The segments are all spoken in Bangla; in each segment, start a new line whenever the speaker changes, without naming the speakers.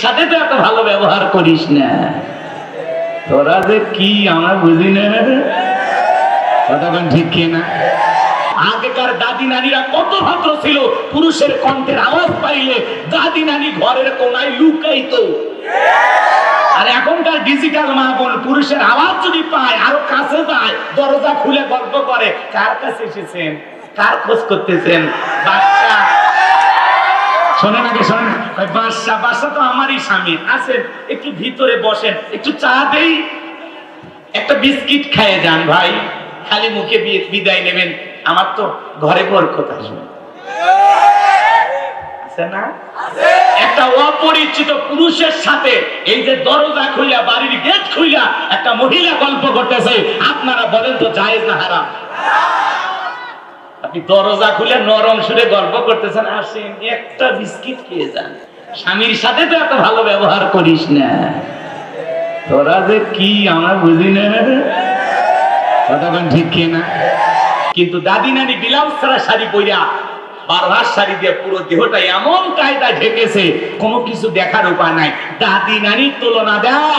সাথে তো এত ভালো ব্যবহার করিস না, তোরা যে কি আমরা বুঝি না। কতক্ষণ ঠিক কিনা? আগেকার দাদি নানিরা কত ভদ্র ছিল, পুরুষের কণ্ঠের আওয়াজ পাইলে দাদি নানি ঘরের কোনায় লুকাইতো। আর এখনকার ডিজিটাল মা বোন পুরুষের আওয়াজ যদি পায় আরো কাছে যায়, দরজা খুলে গল্প করে কার কাছে এসেছেন, কার খোঁজ করতেছেন। বাচ্চা শোনেন আগে শোনেন, বাসা তো আমারই স্বামী, আসেন একটু ভিতরে বসেন, একটু চা দেই, একটা বিস্কিট খেয়ে যান ভাই, খালি মুখে বিদায় নেবেন, আমার তো ঘরে বরকত আসবে। আছে না? একটা অপরিচিত পুরুষের সাথে এই যে দরজা খুইলা, বাড়ির গেট খুইলা একটা মহিলা গল্প করতেছে, আপনারা বলেন তো জায়েজ না হারাম? আপনি দরজা খুলে নরম সুরে গল্প করতেছেন, আসেন একটা বিস্কিট খেয়ে যান। স্বামীর সাথে তো এত ভালো ব্যবহার করিস না, তোরা যে কি আমরা বুঝি না। কতক্ষণ ঠিক কিনা? কিন্তু দাদি নানি ব্লাউজ ছাড়া শাড়ি পইরা, বারবার শাড়ি দিয়ে পুরো দেহটা এমন কায়দা ঢেকেছে, কোনো কিছু দেখার উপায় নাই। দাদি নানির তুলনা দাও,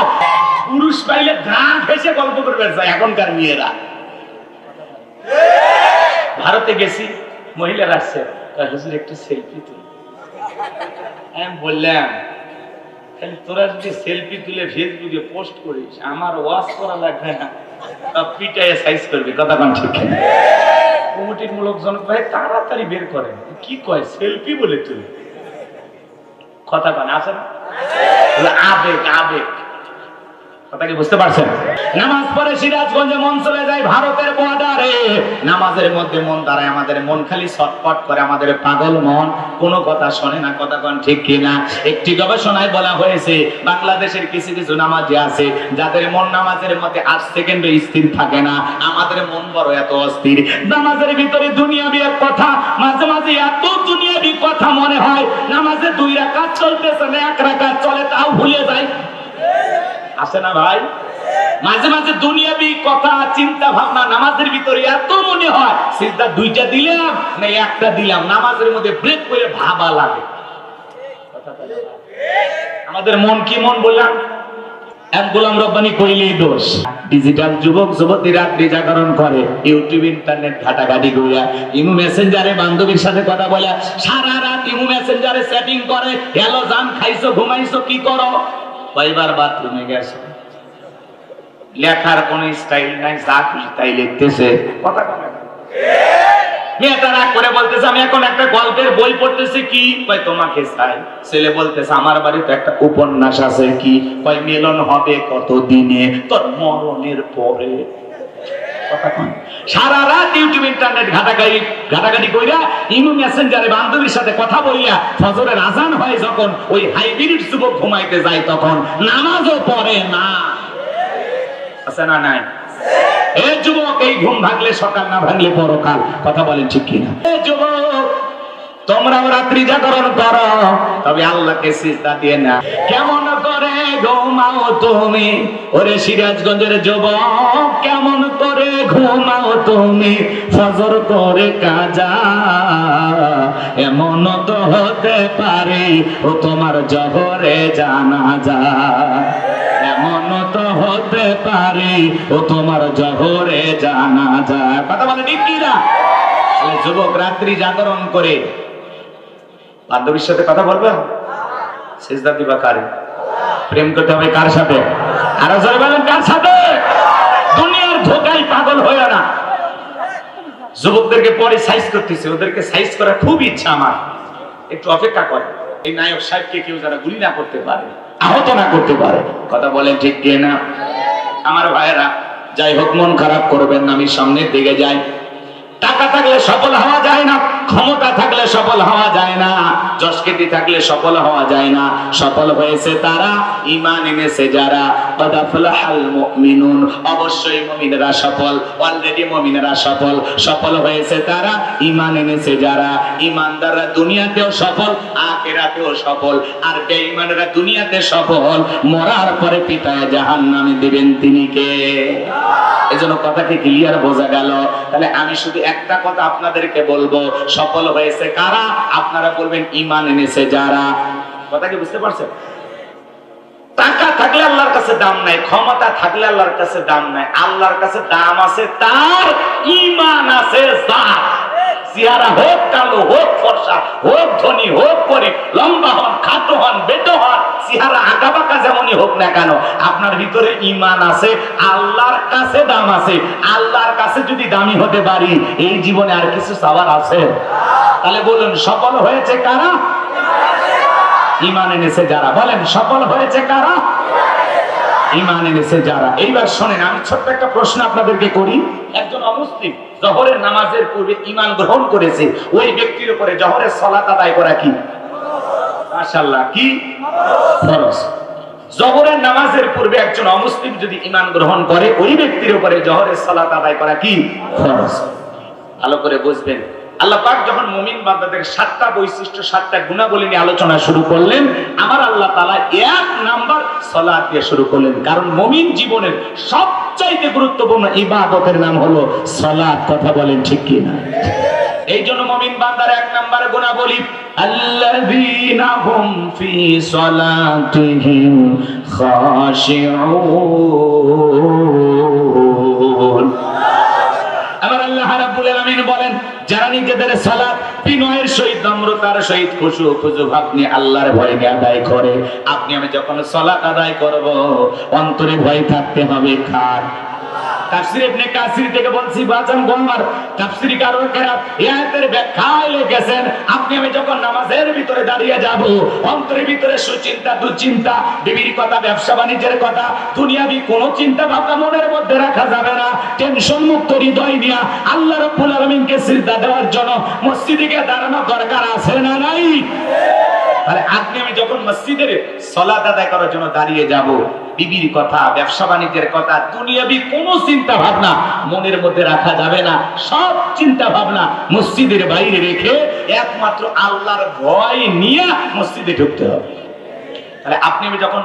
পুরুষ পাইলে গা ঘেঁষে গল্প করবে এখনকার মেয়েরা। ভারতে গেছি, মহিলারা আসছে, হুজুর একটু সেলফি তুল। আমি বললাম খালি তোরা যদি সেলফি তুলে ফেসবুকে পোস্ট করিস, আমার ওয়াশ করা লাগবে না, পিটায় সাইজ করবি। কথা কোন ঠিক না? কমিটির মূলক জনক ভাই তাড়াতাড়ি বের করেন, কি কয় সেলফি বলে তুই। কথা কোন আছে না? আবেগ আবেগ, কথা কি বুঝতে পারছেন? নামাজ পড়ে সিরাজগঞ্জে মন চলে যায় ভারতের বর্ডারে, নামাজের মধ্যে মন দাঁড়ায়, আমাদের মন খালি ছটফট করে, আমাদের পাগল মন কোনো কথা শোনে না। কথা কোন ঠিক কিনা? একটি গবেষণায় বলা হয়েছে বাংলাদেশের কিছু কিছু নামাজি আছে যাদের মন নামাজের মধ্যে 8 সেকেন্ডে স্থির থাকে না। আমাদের মন বড় এত অস্থির, নামাজের ভিতরে দুনিয়াবি এক কথা, মাঝে মাঝে এত দুনিয়াবি কথা মনে হয় নামাজে 2 রাকাত চলতেছে না 1 রাকাত চলে তাও ভুলে যায়। আছে না ভাই? মাঝে মাঝে দুনিয়াবি কথা চিন্তা ভাবনা নামাজের ভিতরে এত মনে হয়, সিজদা 2টা দিলাম না 1টা দিলাম, নামাজের মধ্যে ব্রেক করে ভাবা লাগে। আমাদের মন কি মন বললাম, এক গোলাম রব্বানি কইলেই দোষ। ডিজিটাল যুবক যুবতী রাত্রি জাগরণ করে, ইউটিউব ইন্টারনেট ঘাটাঘাটি কইরা, ইমো মেসেঞ্জারে বান্ধবীর সাথে কথা বলে, সারা রাত ইমো মেসেঞ্জারে সেটিং করে, হ্যালো জান খাইছো ঘুমাইছো কি করো, কয়বার বাথরুমে গেছো, লেখার কোন স্টাইল নাই, যা খুশি তাই লিখতেছে। কথা কয় মেয়েটা রাগ করে বলতেছে আমি এখন একটা গল্পের বই পড়তেছি। কি কয় তোমাকে চাই। ছেলে বলতেছে আমার বাড়িতে একটা উপন্যাস আছে। কি কয় মিলন হবে কত দিনে, তোর মরণের পরে। কথা কয় সারা রাত ইউটিউব ইন্টারনেট ঘাটাঘাটি কইরা, ইমো মেসেঞ্জারে বান্ধবীর সাথে কথা বলিয়া, ফজরের আজান হয় যখন, ওই হাইব্রিড যুবক ঘুমাইতে যায় তখন নামাজও পড়ে না। আছে না নাই? এই যুবক, এই ঘুম ভাঙলে সকাল, না ভাঙলে পরকাল। কথা বলেন ঠিক কিনা? এই যুবক, তোমরাও রাত্রি জাগরণ করো, তবে আল্লাহকে সিজদা দিয়ে না। কেমন করে ঘুমাও তুমি, ওরে সিরাজগঞ্জের যুবক, কেমন করে ঘুমাও তুমি, ফজর করে কাজা, এমন তো হতে পারে ও তোমার জহরে জানাজা, এমন তো হতে পারে ও তোমার জহরে জানাজা। কথা বলে ঠিক কিনা? যুবক রাত্রি জাগরণ করে বান্ধবীর সাথে কথা বলবে, সিজদা দিবা কারে? প্রেম করতে হবে কার সাথে? আরো জোরে বলেন কার সাথে? দুনিয়ার ধোকায় পাগল হয়ে না। যুবকদেরকে পরে সাইজ করতেছে, ওদেরকে সাইজ করার খুব ইচ্ছা আমার, একটু অপেক্ষা করে। এই নায়ক সাহেবকে কেউ যারা গুলি না করতে পারে, আহত না করতে পারে। কথা বলেন ঠিক কিনা? আমার ভাইয়েরা, যাই হোক মন খারাপ করবেন না, আমি সামনের দিকে যাই। টাকা থাকলে সফল হওয়া যায় না, ক্ষমতা থাকলে সফল হওয়া যায় না, যশ খ্যাতি থাকলে সফল হওয়া যায় না। সফল হয়েছে তারা ঈমান এনেছে যারা। قد أفلح المؤمنون, অবশ্যই মুমিনেরা সফল, অলরেডি মুমিনেরা সফল। সফল হয়েছে তারা ঈমান এনেছে যারা। ঈমানদাররা দুনিয়াতেও সফল, আখিরাতেও সফল। আর বেঈমানরা দুনিয়াতে সফল, মরার পরে পিতায় জাহান্নামে দিবেন তিনি কে? এজন্য কথাকে ক্লিয়ার বোঝা গেল। তাহলে আমি শুধু একটা কথা আপনাদেরকে বলবো, সফল হয়েছে কারা? আপনারা বলবেন ঈমান এনেছে যারা। কথা কি বুঝতে পারছেন? থাকলে আল্লাহর কাছে দাম নাই, ক্ষমতা থাকলে আল্লাহর কাছে দাম নাই। আল্লাহর কাছে দাম আছে তার, ঈমান আছে যার। চেহারা হোক কালো, হোক ফর্সা, হোক ধনী, হোক গরিব, লম্বা হন, খাটো হন, বেটো হন, চেহারা আঁকা বাঁকা যেমনই হোক না কেন, আপনার ভিতরে ঈমান আছে, আল্লাহর কাছে দাম আছে। আল্লাহর কাছে যদি দামি হতে পারি, এই জীবনে আর কিছু চাওয়ার আছে? তাহলে বলুন, সফল হয়েছে কারা? ঈমান এনেছে যারা। বলেন, সফল হয়েছে কারা? ঈমান এনেছে যারা। এইবার শোনেন, আমি ছোট্ট একটা প্রশ্ন আপনাদেরকে করি। একজন অমুসলিম জোহরের নামাজের পূর্বে ঈমান গ্রহণ করেছে, ওই ব্যক্তির উপরে জোহরের সালাত আদায় করা কি? মাশাআল্লাহ, কি ফরজ। জোহরের নামাজের পূর্বে একজন অমুসলিম যদি ঈমান গ্রহণ করে, ওই ব্যক্তির উপরে জোহরের সালাত আদায় করা কি? ফরজ। ভালো করে বুঝবেন। আল্লাহ পাক যখন মুমিন বান্দাদের 7টা বৈশিষ্ট্য, 7টা গুণাবলী নিয়ে আলোচনা শুরু করলেন, আমার আল্লাহ তাআলা 1 নাম্বার সালাত দিয়ে শুরু করলেন। কারণ মুমিন জীবনের সবচাইতে গুরুত্বপূর্ণ ইবাদতের নাম হলো সালাত। কথা বলেন ঠিক কি না? এই জন্য মুমিন বান্দার 1 নাম্বার গুণাবলী, আল্লাযীনা হুম ফি সালাতিহিম খাশিউন। আমার আল্লাহ রাব্বুল আলামিন বলেন, যারা নিজেদের সালাত বিনয়ের সহিত, নম্রতার সহিত, খুশু ভাব নিয়ে আল্লাহর ভয় নিয়ে আদায় করে। আপনি আমি যখন সালাত আদায় করব, অন্তরে ভয় থাকতে হবে কার? তাফসীর ইবনে কাসির থেকে বলছি, বাজান গোমর তাফসীরি কারকেরা এই আয়াতের ব্যাখ্যায় লিখেছেন, আপনি আমি যখন নামাজের ভিতরে দাঁড়িয়ে যাব, অন্তরের ভিতরে সুচিন্তা, দুশ্চিন্তা, বিবির কথা, ব্যবসা বাণিজ্যের কথা, দুনিয়াবি কোনো চিন্তা ভাবনা মনের মধ্যে রাখা যাবে না। টেনশন মুক্ত হৃদয় নিয়ে আল্লাহ রাব্বুল আলামিনকে সিজদা দেওয়ার জন্য মসজিদে গিয়ে দাঁড়ানো দরকার আছে না নাই? তাহলে আপনি আমি যখন মসজিদের সালাত আদায় করার জন্য দাঁড়িয়ে যাব, বিবির কথা, ব্যবসা বাণিজ্যের কথা, দুনিয়াবি কোনো চিন্তা ভাবনা মনের মধ্যে রাখা যাবে না। সব চিন্তা ভাবনা মসজিদের বাইরে রেখে একমাত্র আল্লাহর ভয় নিয়ে মসজিদে ঢুকতে হবে। তাহলে আপনি আমি যখন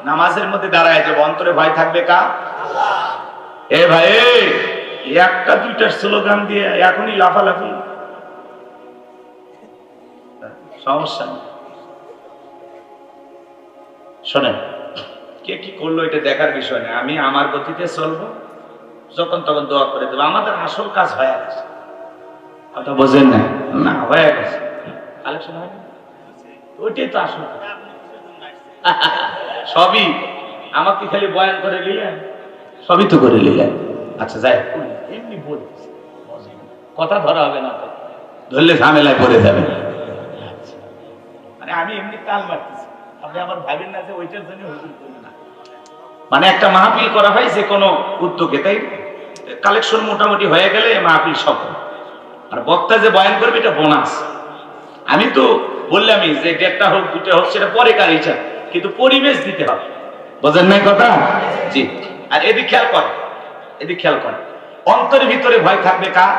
নামাজের মধ্যে দাঁড়ায় যাব, অন্তরে ভয় থাকবে কার? এ ভাই, একটা দুইটার স্লোগান দিয়ে এখনই লাফালাফি সমস্যা নেই। শোনেন, কে কি করলো এটা দেখার বিষয় না, আমি আমার গতিতে চলবো, যখন তখন দোয়া করে দেবো। আমাদের আসল কাজ হয়ে গেছে, কথা বোঝেন না? না, হয়ে গেছে। কালেকশন হয় না, ওইটাই তো আসল। সবই আমাকে খালি বয়ান করে নিলেন, সবই তো করে নিলেন। আচ্ছা যাই, এমনি বল, কথা ধরা হবে না, তো ধরলে ঝামেলায় পড়ে যাবে। মানে আমি এমনি তাল মারতেছি, আপনি আমার ভাবেন না যে ওইটার জন্য হুজুর করবে না। মানে একটা মাহফিল করা হয় যে কোনো উদ্যোগে, তাই কালেকশন মোটামুটি হয়ে গেলে মাহফিল সফল। আর বক্তা যে বয়ান করবে এটা বোনাস। আমি তো বললামই যে 1.5টা হোক 2টা হোক সেটা পরে কার ইচ্ছা, কিন্তু পরিবেশ দিতে হবে। বোঝেন নাই কথা? জি। আর এদিক খেয়াল করেন, এদিক খেয়াল করেন, অন্তরের ভিতরে ভয় থাকবে কার?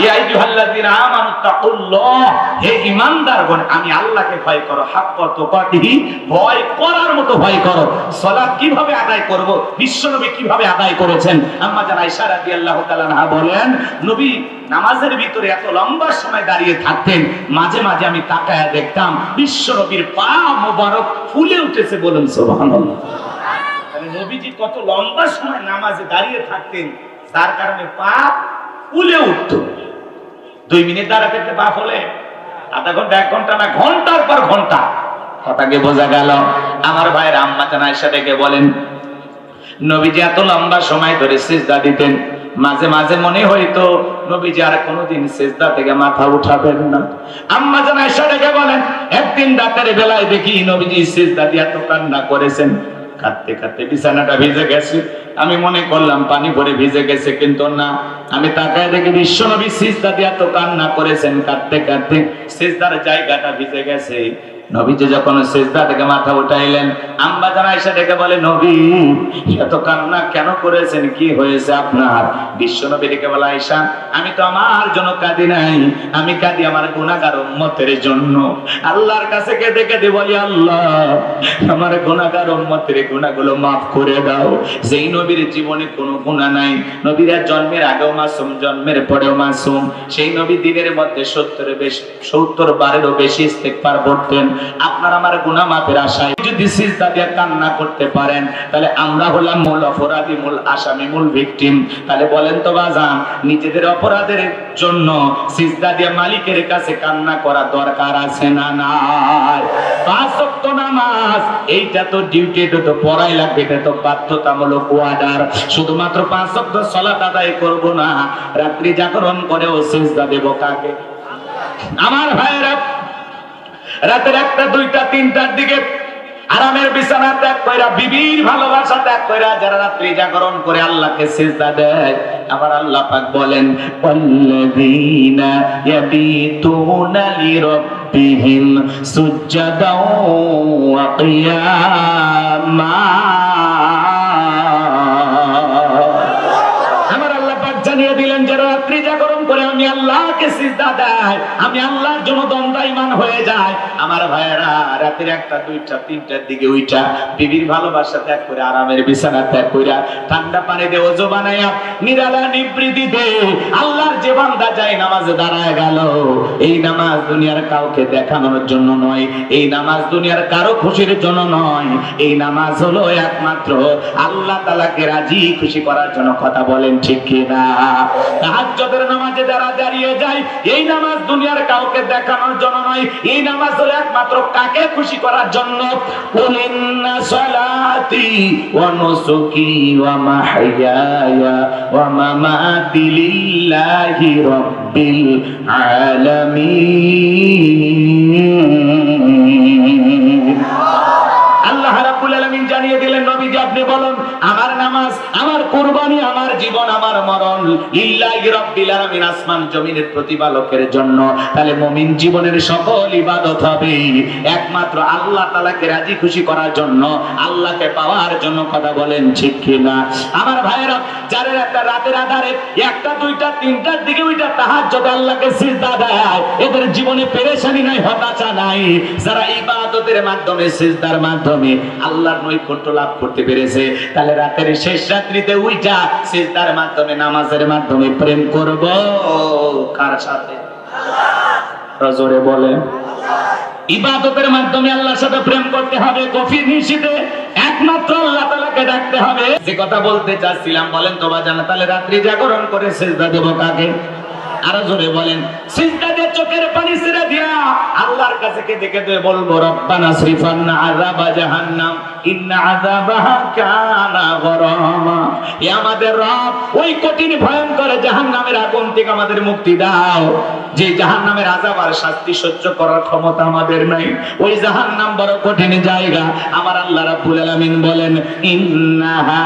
ইয়া আইয়ুহাল্লাযীনা আমানু তাকুল্লাহ, হে ঈমানদারগণ, আমি আল্লাহকে ভয় করো, হাক্কা তুকাতিহি, ভয় করার মতো ভয় করো। সালাত কিভাবে আদায় করব, বিশ্বনবী কিভাবে আদায় করেছেন? আম্মা জান আয়েশা রাদিয়াল্লাহু তাআলা আনহা বলেন, নবী নামাজের ভিতরে এত লম্বা সময় দাঁড়িয়ে থাকতেন, মাঝে মাঝে আমি তাকায়া দেখতাম বিশ্বনবীর পা মোবারক ফুলে উঠেছে। বলুন সুবহানাল্লাহ। মানে নবীজি কত লম্বা সময় নামাজে দাঁড়িয়ে থাকতেন, তার কারণে পা ফুলে উঠত। 2 মিনিট দাঁড়াতে পা ফলে, আধা ঘন্টা, 1 ঘন্টা না, ঘন্টার পর ঘন্টা। কথাকে বোঝা গেল? আমার ভাইয়ের আম্মা জান আয়েশা ডেকে বলেন, নবীজি এত লম্বা সময় ধরে সিজদা দিতেন, মাঝে মাঝে মনে হইতো নবীজি আর কোনোদিন সিজদা থেকে মাথা উঠাবেন না। আম্মা জান আয়েশা ডেকে বলেন, একদিন রাতের বেলায় দেখি নবীজি সিজদা দিয়ে এত কান্না করেছেন, কাঁদতে কাঁদতে বিছানাটা ভিজে গেছে। আমি মনে করলাম পানি পরে ভিজে গেছে, কিন্তু না, আমি তাকায় দেখি বিশ্বনবী সিজদা দিয়ে এত কান্না করেছেন, কাঁদতে কাঁদতে সিজদার জায়গাটা ভিজে গেছে। নবীজি যখন সিজদা থেকে মাথা উঠাইলেন, আম্মা জান আয়েশা ডেকে বলে, নবী এত কান্না কেন করেছেন, কি হয়েছে আপনার? বিশ্বনবী ডেকে বলে, আয়েশা, আমি তো আমার জন্য কাঁদি নাই, আমি কাঁদি আমার গুনাহগার উম্মতের জন্য। আল্লাহর কাছে কেঁদে কেঁদে বলি, আল্লাহ আমার গুনাহগার উম্মতের গুনাহগুলো মাফ করে দাও। যেই নবীর জীবনে কোনো গুনাহ নাই, নবীরা জন্মের আগেও মাসুম, জন্মের পরেও মাসুম, সেই নবী দিনের মধ্যে 70 বারেরও বেশি ইস্তেগফার পড়তেন। আপনার আমার গুনাহ মাফের আশায় যদি সিজদা সিজদা দিয়ে কান্না করতে পারেন, তাহলে আমরা হলাম মূল অপরাধী, মূল আসামি, মূল ভিকটিম। তাহলে বলেন তো বাজান, নিজেদের অপরাধের জন্য সিজদা দিয়ে মালিকের কাছে কান্না করা দরকার আছে না নাই? 5 ওয়াক্ত নামাজ, এইটা তো ডিউটি, এটা তো পড়াই লাগবে, এটা তো বাধ্যতামূলক ওয়ার্ডার। শুধুমাত্র 5 ওয়াক্ত সালাত আদায় করব না, রাত্রি জাগরণ করেও সিজদা দেব কাকে? আমার ভাইয়েরা, রাতের 1টা 2টা 3টার দিকে আরামের বিছানা ত্যাগ কইরা, বিবির ভালোবাসা ত্যাগ কইরা যারা রাত্রি জাগরণ করে আল্লাহকে সিজদা দেয়, আবার আল্লাহ পাক বলেন ওয়াল্লাযীনা ইয়াবিতুনা লিরাব্বিহিম সুজদাও ওয়া কিয়ামা। জানিয়ে দিলেন যারা রাত্রি জাগরণ করে আমি আল্লাহকে সিজদা দেয়, আমি আল্লাহর জন্য দণ্ডায়মান হয়ে যায়। আমার ভাইয়েরা, রাতের 1টা 2টা 3টার দিকে উঠা বিবির ভালোবাসা ত্যাগ করে, আরামের বিছানা ত্যাগ করে, ঠান্ডা পানি দিয়ে ওযু বানায়া নিরালা নিবৃত্তিতে আল্লাহর যে বান্দা যায় নামাজে দাঁড়ায় গেল, এই নামাজ দুনিয়ার কাউকে দেখানোর জন্য নয়, এই নামাজ দুনিয়ার কারো খুশির জন্য নয়, এই নামাজ হলো একমাত্র আল্লাহ তাআলাকে রাজি খুশি করার জন্য। কথা বলেন ঠিক কিনা? তাহাজ্জুদের নামাজে যারা দাঁড়িয়ে যায়, এই নামাজ দুনিয়ার কাউকে দেখানোর জন্য নয়, এই নামাজ হলো একমাত্র কাকে খুশি করার জন্য। কুলিন্না সালাতি ওয়া নুসুকি ওয়া মাহইয়ায়া ওয়া মামাতি লিল্লাহি রাব্বিল আলামিন। আল্লাহ রাব্বুল আলামিন জানিয়ে দিলেন, নবীজি আপনি বলুন, আমার নামাজ, আমার কুরবানি, আমার জীবন, আমার মরণ লিল্লাহি রাব্বিল আলামিন, আসমান জমিনের প্রতিপালকের জন্য। তাহলে মুমিন জীবনের সকল ইবাদত হবে একমাত্র আল্লাহ তাআলাকে রাজি খুশি করার জন্য, আল্লাহকে পাওয়ার জন্য। কথা বলেন ঠিক কিনা? আমার ভাইয়েরা, যারা রাতের আধারে 1টা 2টা 3টার দিকে ওইটা তাহাজ্জুদে আল্লাহকে সিজদা দেয়, এদের জীবনে পেরেশানি নাই, হতাশা নাই। যারা ইবাদতের মাধ্যমে, সিজদার মাধ্যমে আল্লাহর নৈকট্য লাভ করতে পেরেছে, তাহলে রাতের শেষ রাত্রিতে উইটা সিজদার মাধ্যমে, নামাজের মাধ্যমে প্রেম করব কার সাথে? জোরে বলেন। ইবাদতের মাধ্যমে আল্লাহর সাথে প্রেম করতে হবে, গভীর নিশিতে একমাত্র আল্লাহ তাআলাকে ডাকতে হবে। যে কথা বলতে চাচ্ছিলাম, বলেন তো বাজান, তাহলে রাত্রি জাগরণ করে সিজদা দেব কাকে? আরো জোরে বলেন। সিজদা দিয়ে চোখের পানি ছেড়ে দিয়া আল্লাহর কাছে কেঁদে কেঁদে বলবো, রব্বানা সরিফান্না আযাবা জাহান্নাম ইন্না আযাবাহা কানা গরামা। হে আমাদের রব, ওই কঠিন ভয়ঙ্কর জাহান্নামের আগুন থেকে আমাদের মুক্তি দাও। যে জাহান্নামের আযাব আর শাস্তি সহ্য করার ক্ষমতা আমাদের নাই, ওই জাহান্নাম বড় কঠিন জায়গা। আমার আল্লাহ রাব্বুল আলামিন বলেন, ইন্নাহা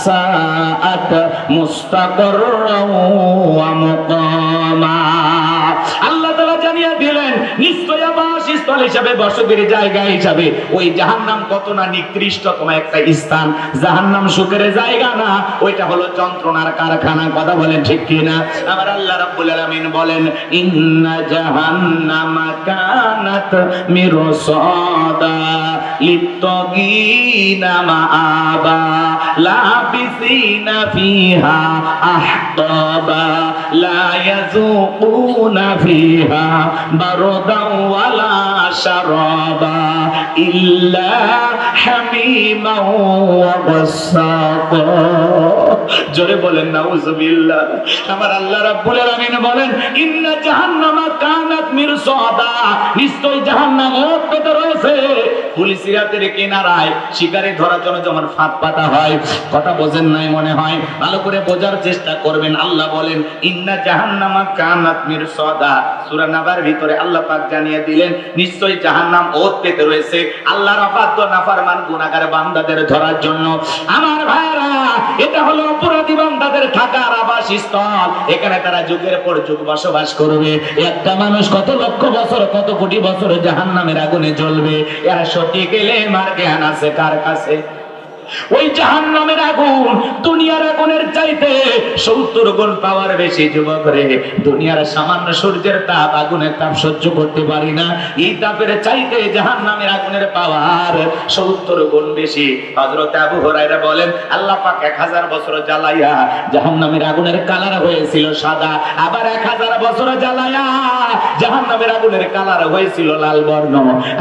সাআত মুস্তাকাররাও ওয়া মুকামা। আল্লাহ তাআলা জানিয়ে দিলেন, নিশ্চয় আবাসস্থল হিসাবে, বসতির জায়গা হিসাবে ওই জাহান্নাম কত না নিকৃষ্টতম একটা স্থান। জাহান্নাম সুখের জায়গা না, ওইটা হলো যন্ত্রণার কারখানা। কথা বলেন ঠিক কিনা? আমার আল্লাহ রাব্বুল আলামিন বলেন, ইন্না জাহান্নামা কানাত মিরসাদা লিত্তাগিনা মাআবা লাবিসিনা ফিহা আহকাবা লা ইয়াযুকুনা ফিহা বারদাও ওয়ালা শারাবা ইল্লা হামিমাও ওয়া গাসসাকা। জোরে বলেন নাউযুবিল্লাহ। আমার আল্লাহ রাব্বুল আলামিন বলেন, ইন্না জাহান্নামা কানাত মিরসাদা, নিশ্চয় জাহান্নাম ওর পেতে রয়েছে পুলিশিরাতের কিনারায় শিকারে ধরার জন্য যেমন ফাঁদ পাতা হয়। কথা বোঝেন নাই মনে হয়, ভালো করে বোঝার চেষ্টা করবেন। আল্লাহ বলেন, ইন্না জাহান্নামা কানাত মিরসাদা। সূরা নাবার ভিতরে আল্লাহ পাক জানিয়ে দিলেন, নিশ্চয় জাহান্নাম ওর পেতে রয়েছে আল্লাহর অবাধ্য নাফরমান গুনাহগার বান্দাদের ধরার জন্য। আমার ভাইরা, এটা হলো অপরাধী বান্দাদের থাকার আবাসস্থল। এখানে তারা যুগের পর যুগ বসবাস করবে। একটা মানুষ কত লক্ষ বছর, কত কোটি বছর জাহান্নামের আগুনে জ্বলবে। এরা সঠিক এলেম আর জ্ঞান আছে কার কাছে? ওই জাহান্নামের আগুন দুনিয়ার আগুনের চাইতে 70 গুণ পাওয়ার বেশি। যুবক রে, দুনিয়ার সামান্য সূর্যের তাপ, আগুনের তাপ সহ্য করতে পারি না। এই তাপের চাইতে জাহান্নামের আগুনের পাওয়ার 70 গুণ বেশি। হযরত আবু হুরায়রা বলেন, আল্লাহ পাক 1000 বছর জ্বালাইয়া জাহান্নামের আগুনের কালার হয়েছিল সাদা, আবার 1000 বছর জ্বালাইয়া জাহান্নামের আগুনের কালার হয়েছিল লাল বর্ণ,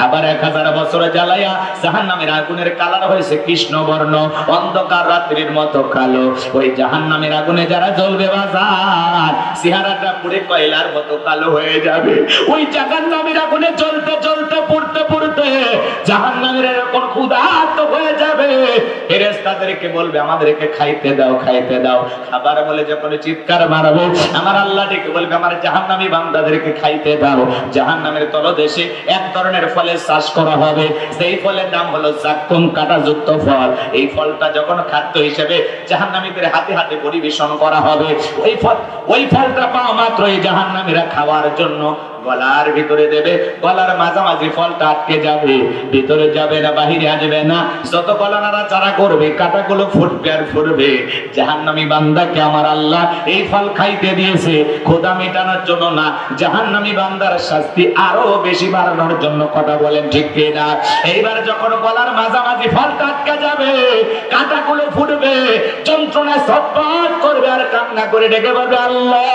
আবার 1000 বছর জ্বালাইয়া জাহান্নামের আগুনের কালার হয়েছে কৃষ্ণ বর্ণ, অন্ধকার রাত্রির মতো কালো। ওই জাহান্নামের আগুনে যারা জ্বলবে বাজার, চেহারাটা পুরো কয়লার মতো কালো হয়ে যাবে। ওই জাহান্নামের আগুনে জ্বলতে জ্বলতে পুড়তে পুড়তে জাহান্নামের এরকম ক্ষুধার্ত হয়ে যাবে, ফেরেশতাদেরকে বলবে আমাদেরকে খাইতে দাও, খাইতে দাও। খাবার বলে যখন চিৎকার মারবে, আমার আল্লাহ ডেকে বলবে আমার জাহান্নামী বান্দাদেরকে খাইতে দাও। জাহান্নামের তলদেশে এক ধরনের ফলের চাষ করা হবে, সেই ফলের নাম হলো জাক্কুম, কাঁটাযুক্ত ফল। এই ফলটা যখন খাদ্য হিসেবে জাহান্নামীদের হাতে হাতে পরিবেশন করা হবে, ওই ফলটা পাওয়া মাত্রই জাহান্নামীরা খাওয়ার জন্য গলার ভিতরে দেবে, গলার মাঝামাঝি ফলটা আটকে যাবে, ভিতরে যাবে না, বাহিরে আসবে না। যত গলা নাড়াচাড়া করবে কাঁটাগুলো ফুটবে আর ফুটবে। জাহান্নামী বান্দাকে আমার আল্লাহ এই ফল খাইতে দিয়েছে ক্ষুধা মেটানোর জন্য না, জাহান্নামী বান্দার শাস্তি আরো বেশি বাড়ানোর জন্য। কথা বলেন ঠিক কিনা? এইবার যখন গলার মাঝামাঝি ফলটা আটকে যাবে, কাঁটাগুলো ফুটবে, যন্ত্রণায় ছটফট করবে আর কান্না করে ডেকে বলবে আল্লাহ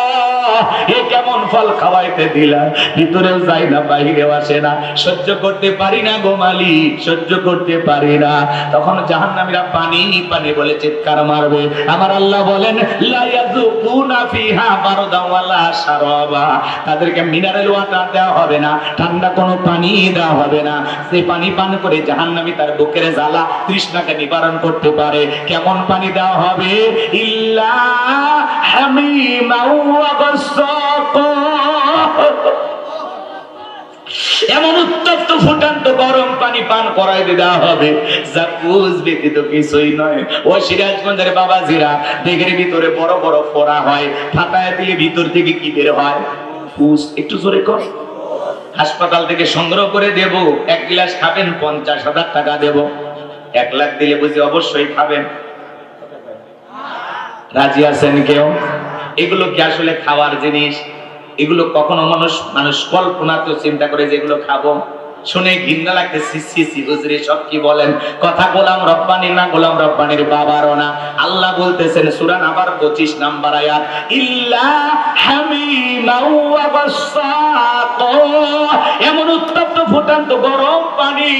এ কেমন ফল খাওয়াইতে দিলা, ভিতরেও যায় না, বাহিরেও আসে না, সহ্য করতে পারি না গো মালিক, সহ্য করতে পারি না। তখন জাহান্নামীরা পানি পানি বলে চিৎকার মারবে। আমার আল্লাহ বলেন লা ইয়াযুকুনা ফিহা বারদা ওয়ালা শারাবা, তাদেরকে মিনারেল ওয়াটার দেওয়া হবে না, ঠান্ডা কোনো পানি দেওয়া হবে না। সেই পানি পান করে জাহান্নামী তার বুকের জ্বালা তৃষ্ণাকে নিবারণ করতে পারে। কেমন পানি দেওয়া হবে? ইল্লা হামিমা ওয়া গাসসাকা, এমন উত্তপ্ত ফুটান্ত গরম পানি পান করাইতে দেওয়া হবে, জাকুজ ব্যতীত কিছুই নয়। ও সিরাজগঞ্জের বাবাজিরা, দেখের ভিতরে বড় বড় ফোড়া হয়, ফাটায় দিলে ভিতর থেকে কি বের হয়? পুষ। একটু জোরে কর। হাসপাতাল থেকে সংগ্রহ করে দেব, 1 গ্লাস খাবেন 50,000 টাকা দেব। 1 লাখ দিলে বুঝি অবশ্যই খাবেন। রাজি আছেন কেউ? এগুলো কি আসলে খাওয়ার জিনিস? এগুলো কখনো মানুষ কল্পনাতেও চিন্তা করে যেগুলো খাবো, শুনে ঘৃণা লাগতে সি হুজুরি সব কি বলেন কথা। গোলাম রব্বানি না, গোলাম রব্বানির বাবারও না। আল্লাহ বলতেছেন সূরা নাবার 25 নাম্বার আয়াত, ইল্লা হামিমা ওয়া গাসসাকা, এমন উত্তপ্ত ফুটান্ত গরম পানি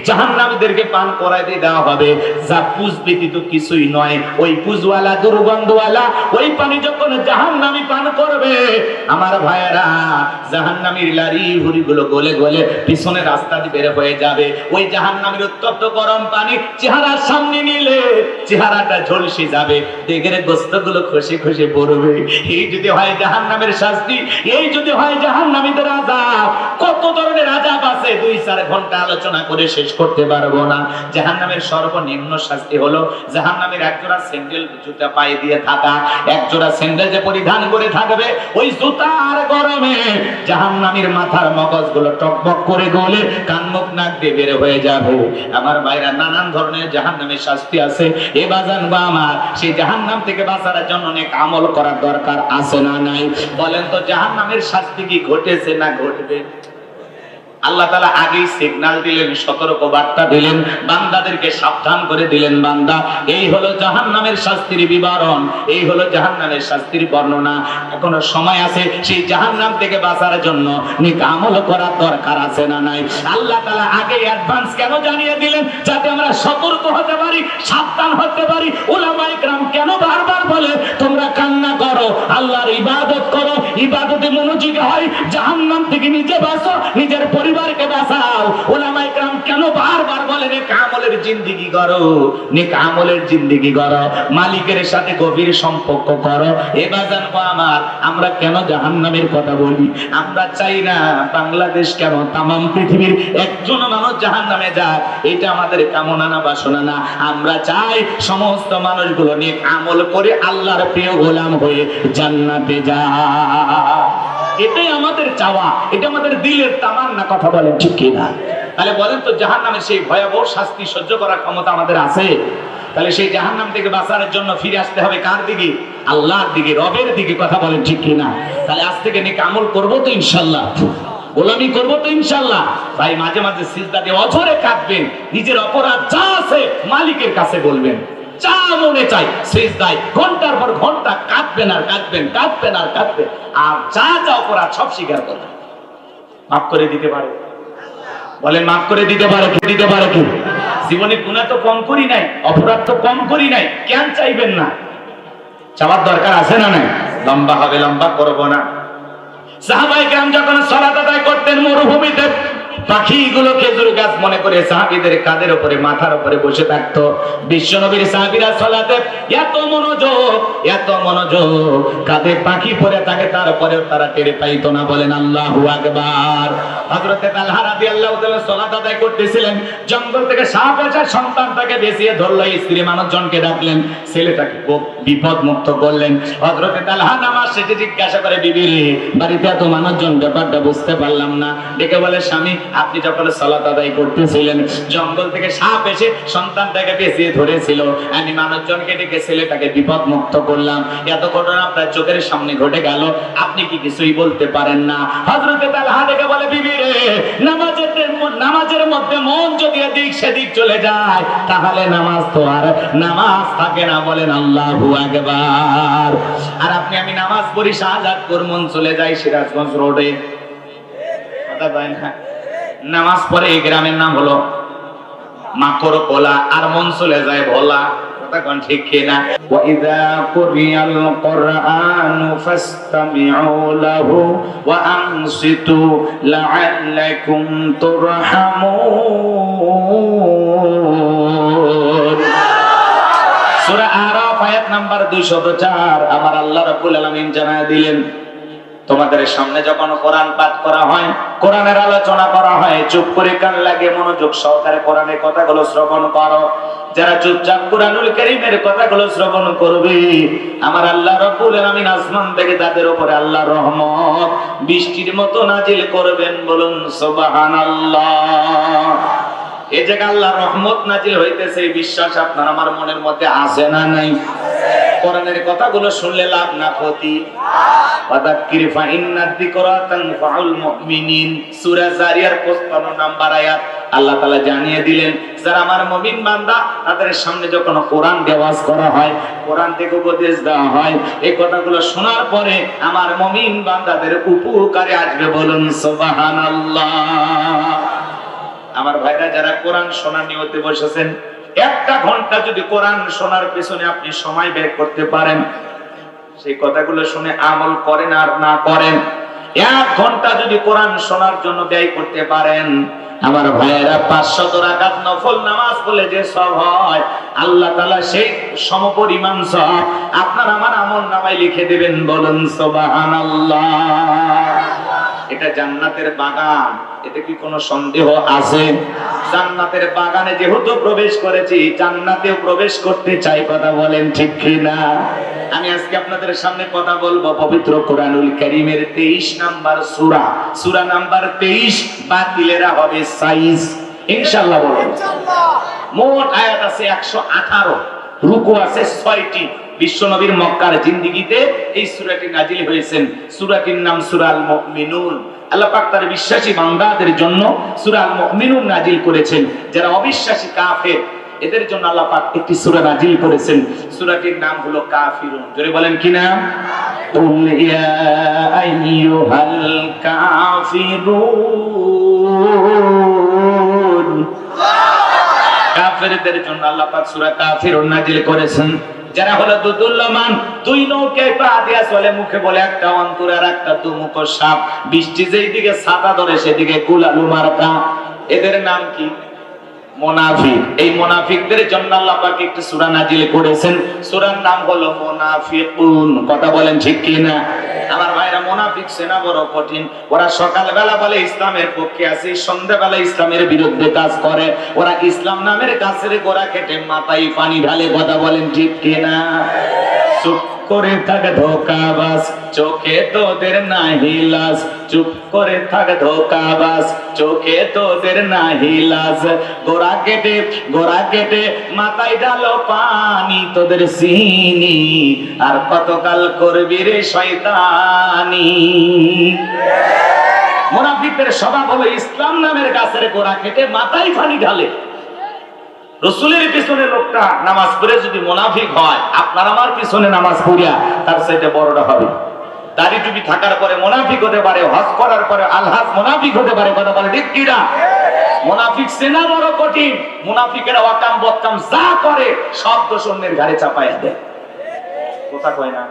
জাহান্নামীদেরকে পান করাইতে দেওয়া হবে, যা পুজ ব্যতীত কিছুই নয়। ওই পুজওয়ালা দুর্গন্ধওয়ালা ওই পানি যখন জাহান্নামী পান করবে, আমার ভাইয়েরা, জাহান্নামীর লারি হুরিগুলো গলে গলে পিছনে রাস্তা দিয়ে বের হয়ে যাবে। ওই জাহান্নামীর উত্তপ্ত গরম পানি চেহারার সামনে নিলে চেহারাটা ঝলসে যাবে, দেখের গোস্তগুলো খসে খসে পড়বে। এই যদি হয় জাহান্নামের শাস্তি, এই যদি হয় জাহান্নামীদের আযাব, কত ধরনের আযাব আছে 2-4 ঘন্টা আলোচনা করে শেষ করতে পারবো না। জাহান্নামের সর্বনিম্ন শাস্তি হলো জাহান্নামের একজোড়া স্যান্ডেল জুতা পায়ে দিয়ে থাকা, একজোড়া স্যান্ডেল যে পরিধান করে থাকবে, ওই জুতার গরমে জাহান্নামীর মাথার মগজগুলো টকবক করে গলে কান মুখ নাক দিয়ে বের হয়ে যাবে। আমার ভাইরা, নানান ধরনের জাহান্নামের শাস্তি আছে। এ বাজান বা আমার, সেই জাহান্নাম থেকে বাঁচার জন্য অনেক আমল করার দরকার আছে না নাই? বলেন তো, জাহান্নামের শাস্তি কি ঘটেছে না ঘটবে? আল্লাহ তাআলা আগেই সিগন্যাল দিলেন, সতর্ক বার্তা দিলেন, বান্দাদেরকে সাবধান করে দিলেন, বান্দা এই হলো জাহান্নামের শাস্তির বিবরণ, এই হলো জাহান্নামের শাস্তির বর্ণনা। এখনো সময় আছে সেই জাহান্নাম থেকে বাঁচার জন্য নেক আমল করার দরকার আছে না নাই? আল্লাহ তাআলা আগে অ্যাডভান্স কেন জানিয়ে দিলেন? যাতে আমরা সতর্ক হতে পারি, সাবধান হতে পারি। উলামায়ে কেরাম কেন বারবার বলে তোমরা কান্না করো, আল্লাহর ইবাদত করো, ইবাদতে মনোযোগী হয়, জাহান্নাম থেকে নিজে বাঁচো, নিজের পরিবারকে বাঁচাও। উলামায়ে কেরাম কেন বারবার বলে নেক আমলের জিন্দেগি করো, নেক আমলের জিন্দেগি করো, মালিকের সাথে গভীর সম্পর্ক করো। এ বাজান আমার, আমরা কেন জাহান্নামের কথা বলি? আমরা চাই না বাংলাদেশ কেন তামাম পৃথিবীর একজন মানুষ জাহান্নামে যাক, এটা আমাদের কামনা না, বাসনা না। আমরা চাই সমস্ত মানুষগুলো নেক আমল করে আল্লাহর প্রিয় গোলাম হয়ে জান্নাতে যায়। এটাই আমাদের চাওয়া, এটা আমাদের দিলের তামান্না। কথা বলেন ঠিক কিনা? তাহলে বলেন তো জাহান্নামের সেই ভয়াবহ শাস্তি সহ্য করার ক্ষমতা আমাদের আছে? তাহলে সেই জাহান্নাম থেকে বাঁচানোর জন্য ফিরে আসতে হবে কার দিকে? আল্লাহর দিকে, রবের দিকে। কথা বলেন ঠিক কিনা? তাহলে আজ থেকে নেক আমল করবো তো ইনশাআল্লাহ, গোলামি করবো তো ইনশাআল্লাহ। ভাই মাঝে মাঝে সিজদা দিয়ে অঝরে কাঁদবেন, নিজের অপরাধ যা আছে মালিকের কাছে বলবেন, যা মনে চাই সিজদায় ঘন্টার পর ঘন্টা কাঁদবেন আর কাঁদবেন, কাঁদবেন আর কাঁদবেন, আর যা যা অপরাধ সব স্বীকার করবেন। মাফ করে দিতে পারে? বলেন মাফ করে দিতে পারে কি? দিতে পারে কি? জীবনে গুনাহ তো কম করি নাই, অপরাধ তো কম করি নাই, কেন চাইবেন না? চাওয়ার দরকার আছে না নাই? লম্বা হবে, লম্বা করব না। সাহাবায়ে কেরাম যখন সালাত আদায় করতেন মরুভূমিতে, পাখিগুলো খেজুর গাছ মনে করে সাহাবীদের কাঁধের উপরে, মাথার উপরে বসে থাকতো। বিশ্বনবীর সাহাবীরা সালাতে এত মনোযোগ, এত মনোযোগ, কাঁধে পাখি পড়ে থাকে, তারপরেও তারা টের পাইতো না। বলেন আল্লাহু আকবার। হযরতে তালহা রাদিয়াল্লাহু তাআলা সালাত আদায় করতেছিলেন, জঙ্গল থেকে সাপ এসে সন্তানটাকে বেঁচিয়ে ধরলো, স্ত্রী মানুষজনকে ডাকলেন, ছেলেটাকে বিপদ মুক্ত করলেন। হযরতে তালহা নামাজ শেষে জিজ্ঞাসা করে, বিবি রে, বাড়িতে এত মানুষজন, ব্যাপারটা বুঝতে পারলাম না। ডেকে বলে, স্বামী আপনি যখন সালাত আদায় করতেছিলেন, জঙ্গল থেকে সাপ এসে সন্তানটাকে বেঁচিয়ে ধরেছিল, আমি মানুষজনকে ডেকে ছেলেটাকে বিপদ মুক্ত করলাম। এত ঘটনা আপনার চোখের সামনে ঘটে গেল, আপনি কি কিছুই বলতে পারেন না? হযরতে তালহা ডেকে বলে, বিবি রে, নামাজের মধ্যে মন যদি এদিক সেদিক চলে যায়, তাহলে নামাজ তো আর নামাজ থাকে না। বলেন আল্লাহু আকবার। আর আপনি আমি নামাজ পড়ি শাহজাদপুর, মন চলে যায় সিরাজগঞ্জ রোডে। কথা বলেন না? নামাজ পড়ে এই গ্রামের নাম হলো মাকড় কোলা, আর মন চলে যায় ভোলা। কথা কোন ঠিক কিনা? ওয়া ইযা কুরিয়াল কুরআনু ফাসতামিউ লাহু ওয়া আনসিতু লাআল্লাকুম তুরহামুন। সূরা আরাফ আয়াত নাম্বার 204। আমার আল্লাহ রাব্বুল আলামিন জানায় দিলেন, তোমাদের সামনে যখন কোরআন পাঠ করা হয়, কোরআনের আলোচনা করা হয়, চুপ করে কান লাগে মনোযোগ সহকারে কোরআনের কথাগুলো শ্রবণ করো। যারা চুপচাপ কুরআনুল কারীমের কথাগুলো শ্রবণ করবে, আমার আল্লাহ রাব্বুল আলামিন আসমান থেকে তাদের উপরে আল্লাহর রহমত বৃষ্টির মতো নাজিল করবেন। বলুন সুবহানাল্লাহ। এই জায়গায় আল্লাহর রহমত নাজিল হইতেছে, এই বিশ্বাস আপনার আমার মনের মধ্যে আছে না নাই? কোরআনের কথাগুলো শুনলে লাভ না ক্ষতি? ফাযাক্কির ফাইন্নাদ যিকরা তানফাউল মুমিনিন। সূরা জারিয়ার 55 নম্বর আয়াত। আল্লাহ তাআলা জানিয়ে দিলেন, যারা আমার মুমিন বান্দা, তাদের সামনে যখন কোরআন ওয়াজ করা হয়, কোরআন থেকে উপদেশ দেওয়া হয়, এই কথাগুলো শোনার পরে আমার মুমিন বান্দাদের উপকারে আসবে। বলুন সুবহানাল্লাহ। আমার ভাইরা যারা কোরআন শোনার নিয়তে বসেছেন, একটা ঘন্টা যদি কোরআন শোনার পেছনে আপনি সময় ব্যয় করতে পারেন, সেই কথাগুলো শুনে আমল করেন আর না করেন, 1 ঘন্টা যদি কোরআন শোনার জন্য ব্যয় করতে পারেন, আমার ভাইয়েরা 500 রাকাত নফল নামাজ পড়লে যে সব হয়, আল্লাহ তাআলা সেই সমপরিমাণ সব আপনার আমার আমল নামায় লিখে দিবেন। বলুন সুবহানাল্লাহ। এটা জান্নাতের বাগান, এতে কি কোনো সন্দেহ আছে? জান্নাতের বাগানে যেহেতু প্রবেশ করেছি, জান্নাতেও প্রবেশ করতে চাই। কথা বলেন ঠিক কিনা? আমি আজকে আপনাদের সামনে কথা বলবো পবিত্র কোরআনুল কারীমের 23 নাম্বার সূরা, সূরা নাম্বার 23। বাতিলেরা হবে সাইজ ইনশাআল্লাহ। বলেন ইনশাআল্লাহ। মোট আয়াত আছে 118, রুকু আছে 6টি। বিশ্বনবীর মক্কার জিন্দেগিতে এই সূরাটি নাজিল হয়েছেন। সূরাটির নাম সূরা আল মুমিনুন। আল্লাহ পাক তার বিশ্বাসী বান্দাদের জন্য সূরা আল মুমিনুন নাজিল করেছেন। যারা অবিশ্বাসী কাফের, এদের জন্য আল্লাহ পাক একটি সূরা নাজিল করেছেন। সূরাটির নাম হলো কাফিরুন। জোরে বলেন কি নাম? কুল ইয়া আইয়ুহাল কাফিরুন। কাফেরদের জন্য আল্লাহ পাক সূরা কাফিরুন নাজিল করেছেন। যারা হলো দুদুল্যমান, 2 নৌকায় পা দিয়া চলে, মুখে বলে একটা অন্তর আর একটা দুমুখ সাপ, বৃষ্টি যেই দিকে ছাতা ধরে সেদিকে কুলালু মার্কা। এদের নাম কি? মুনাফিক। এই মুনাফিকদের জন্য আল্লাহ পাক একটি সূরা নাজিল করেছেন। সূরার নাম হলো মুনাফিকুন। কথা বলেন ঠিক কি না? আমার ভাইরা, মুনাফিক সেনা বড় কঠিন। ওরা সকালবেলা বলে ইসলামের পক্ষে আছে, সন্ধ্যাবেলা ইসলামের বিরুদ্ধে কাজ করে। ওরা ইসলাম নামের গাছের গোড়া কেটে মাথায় পানি ঢালে। কথা বলেন ঠিক কি না? করে থাক ধোকাবাজ, চোখে তোদের নাহি লাজ। চুপ করে থাক ধোকাবাজ, চোখে তোদের নাহি লাজ। গোড়া কেটে মাথায় ঢালো পানি, তোদের চিনি আর কতকাল করবি রে শয়তানি। মুনাফিকদের স্বভাব হলো ইসলাম নামের গাছের গোড়া কেটে মাথায় পানি ঢালে। রাসূলের পিছনে লোকটা নামাজ পড়ে যদি মুনাফিক হয়, আপনার আমার পিছনে নামাজ পড়িয়া তার চাইতে বড়টা হবে। দাড়ি টুপি থাকার পরে মুনাফিক হতে পারে, হজ করার পরে আলহাজ মুনাফিক হতে পারে। কথা বলে ঠিক কি না? মুনাফিক চেনা বড় কঠিন। মুনাফিকেরা ওয়াকাম বদকাম যা করে সব দোষ অন্যের ঘাড়ে চাপাইয়া দেয়। কথা কয় না?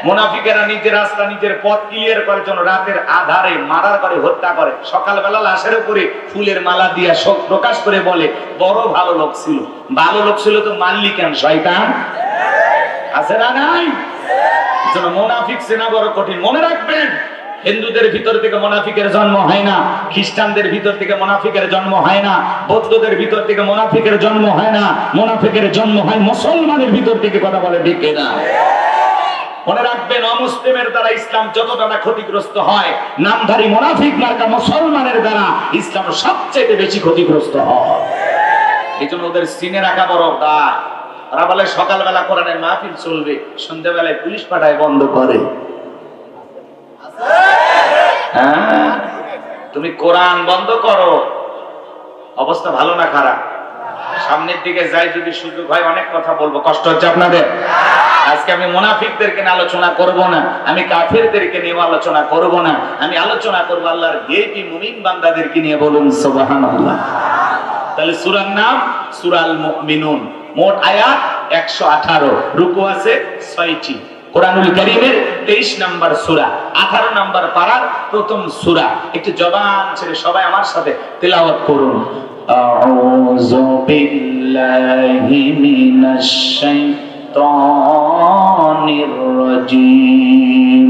মুনাফিকেরা নিজের রাস্তা নিজের পথ ক্লিয়ার করার জন্য রাতের আধারে মারার করে হত্যা করে। সকালবেলা লাশের উপরে ফুলের মালা দিয়া শোক প্রকাশ করে বলে বড় ভালো লোক ছিল। ভালো লোক ছিল তো মারলি কেন? শয়তান আছে না নাই? যেন মুনাফিক চেনা বড় কঠিন। মনে রাখবেন, হিন্দুদের ভিতর থেকে মুনাফিকের জন্ম হয় না, খ্রিস্টানদের ভিতর থেকে মুনাফিকের জন্ম হয় না, বৌদ্ধদের ভিতর থেকে মুনাফিকের জন্ম হয় না। মুনাফিকের জন্ম হয় মুসলমানের ভিতর থেকে। কথা বলে ঠিক না? মনে রাখবেন, অমুসলিমের দ্বারা ইসলাম যতটা না ক্ষতিগ্রস্ত হয়, নামধারী মুনাফিক মার্কা মুসলমানের দ্বারা ইসলাম সবচেয়ে বেশি ক্ষতিগ্রস্ত হয়। এই জন্য ওদের চিনে রাখা বড় দায়। ওরা বলে সকালবেলা কোরআনের মাহফিল চলবে, সন্ধ্যাবেলায় পুলিশ পাঠায় বন্ধ করে। হ্যাঁ, তুমি কোরআন বন্ধ করো, অবস্থা ভালো না খারাপ? সামনের দিকে যাই যদি সুযোগ হয় অনেক কথা বলবো। কষ্ট হচ্ছে আপনাদের? আজকে আমি মুনাফিকদেরকে নিয়ে আলোচনা করব না, আমি কাফেরদেরকে নিয়ে আলোচনা করব না, আমি আলোচনা করব আল্লাহর ভিআইপি মুমিন বান্দাদেরকে নিয়ে। বলুন সুবহানাল্লাহ। তাহলে সূরার নাম সূরাল মুমিনুন। মোট আয়াত 118, রুকু আছে 6টি। কোরআনুল কারীমের 23 নম্বর সূরা, 18 নম্বর পারার প্রথম সূরা। একটু জবান ছেড়ে সবাই আমার সাথে তেলাওয়াত করুন। আউযু বিল্লাহি মিনাশ শাইতানির রাজীম।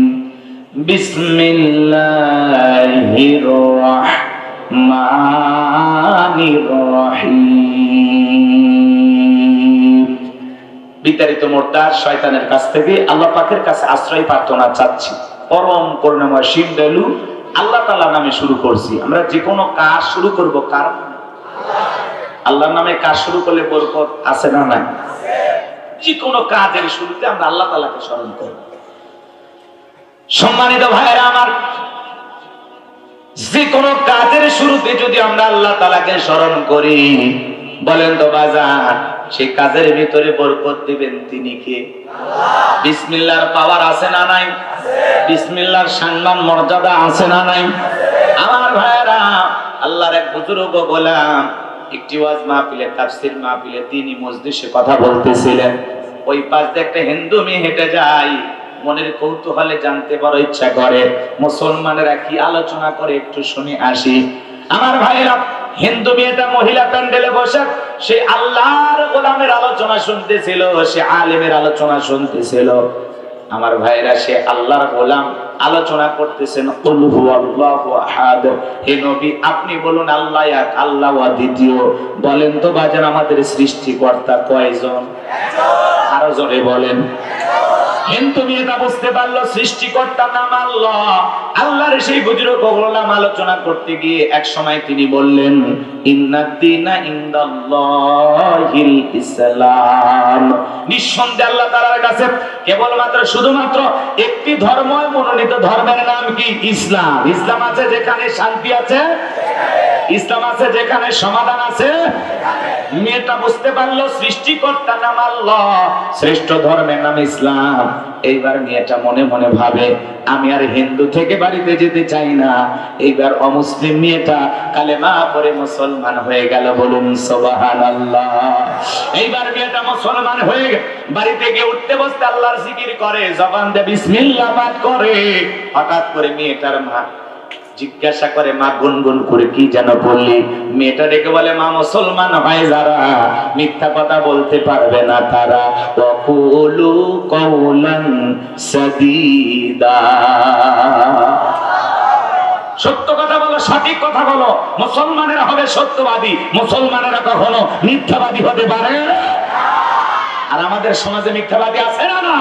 বিসমিল্লাহির রাহমানির রহিম। বিতাড়িত মোর্তাদ শয়তানের কাছ থেকে আল্লাহ পাকের কাছে আশ্রয় প্রার্থনা চাচ্ছি। পরম করুণাময় শিব দয়ালু আল্লাহ তাআলা নামে শুরু করছি। আমরা যে কোনো কাজ শুরু করব কার নামে? আল্লাহর নামে কাজ শুরু করলে বরকত আছে না নাই? যে কোনো কাজের শুরুতে আমরা আল্লাহ তাআলাকে স্মরণ করব। সম্মানিত ভাইরা আমার, যে কোনো কাজের শুরুতে যদি আমরা আল্লাহ তাআলাকে স্মরণ করি, বলেন তো বাজার, সেই কাজের ভিতরে বরকত দিবেন তিনি কে? আল্লাহ। বিসমিল্লাহর পাওয়ার আছে না নাই? বিসমিল্লাহর সম্মান মর্যাদা আছে না নাই? আমার ভাইরা, আল্লাহর এক বুজুর্গ গোলাম একটি ওয়াজ মাহফিলে, তাফসীর মাহফিলে তিনি মজলিসে কথা বলতেছিলেন। ওই পাশ দিয়ে একটা হিন্দু মেয়ে হেঁটে যায়। মনের কৌতূহলে জানতে বড় ইচ্ছা করে মুসলমানেরা কি আলোচনা করে, একটু শুনে আসি। আমার ভাইরা, হিন্দু মেয়েটা মহিলা প্যান্ডেলে বসে সে আল্লাহর গোলামের আলোচনা শুনতেছিল, সে আলেমের আলোচনা শুনতেছিল। আমার ভাইরা, সে আল্লাহর গোলাম আলোচনা করতেছেন কুল হুয়াল্লাহু আহাদ। হে নবী, আপনি বলুন আল্লাহ এক, আল্লাহ দ্বিতীয়। বলেন তো বাজার, আমাদের সৃষ্টিকর্তা কয়জন? আরো জোরে বলেন। হিন্দু মেয়েটা বুঝতে পারলো সৃষ্টিকর্তার নাম আল্লাহ। আল্লাহর সেই বুজুর্গ গোলাম আলোচনা করতে গিয়ে এক সময় তিনি বললেন, ইন্নাদ-দীনা ইনদাল্লাহিল ইসলাম। নিঃসন্দেহে আল্লাহ তাআলার কাছে কেবলমাত্র শুধুমাত্র একটি ধর্ম মনোনীত, ধর্মের নাম কি? ইসলাম। ইসলাম আছে যেখানে শান্তি আছে, ইসলাম আছে যেখানে সমাধান আছে। মেয়েটা বুঝতে পারলো সৃষ্টিকর্তার নাম আল্লাহ, শ্রেষ্ঠ ধর্মের নাম ইসলাম। এইবার মেয়েটা মনে মনে ভাবে, আমি আর হিন্দু থেকে বাড়িতে যেতে চাই না। এইবার অমুসলিম মেয়েটা কালেমা পড়ে মুসলমান হয়ে গেল। বলুন সুবহানাল্লাহ। এইবার মেয়েটা মুসলমান হয়ে বাড়িতে গিয়ে উঠতে বসতে আল্লাহর জিকির করে, জবান দিয়ে বিসমিল্লাহ পাঠ করে। হঠাৎ করে মেয়েটার মা জিজ্ঞাসা করে, মা গুনগুন করে কি যেন বললি? মেয়েটা ডেকে বলে, মা মুসলমান হয় যারা মিথ্যা কথা বলতে পারবে না তারা, ওয়াকুলু কওলান সাদীদা। সত্য কথা বলো, সঠিক কথা বলো। মুসলমানেরা হবে সত্যবাদী, মুসলমানেরা কখনো মিথ্যাবাদী হতে পারে। আর আমাদের সমাজে মিথ্যাবাদী আছে না?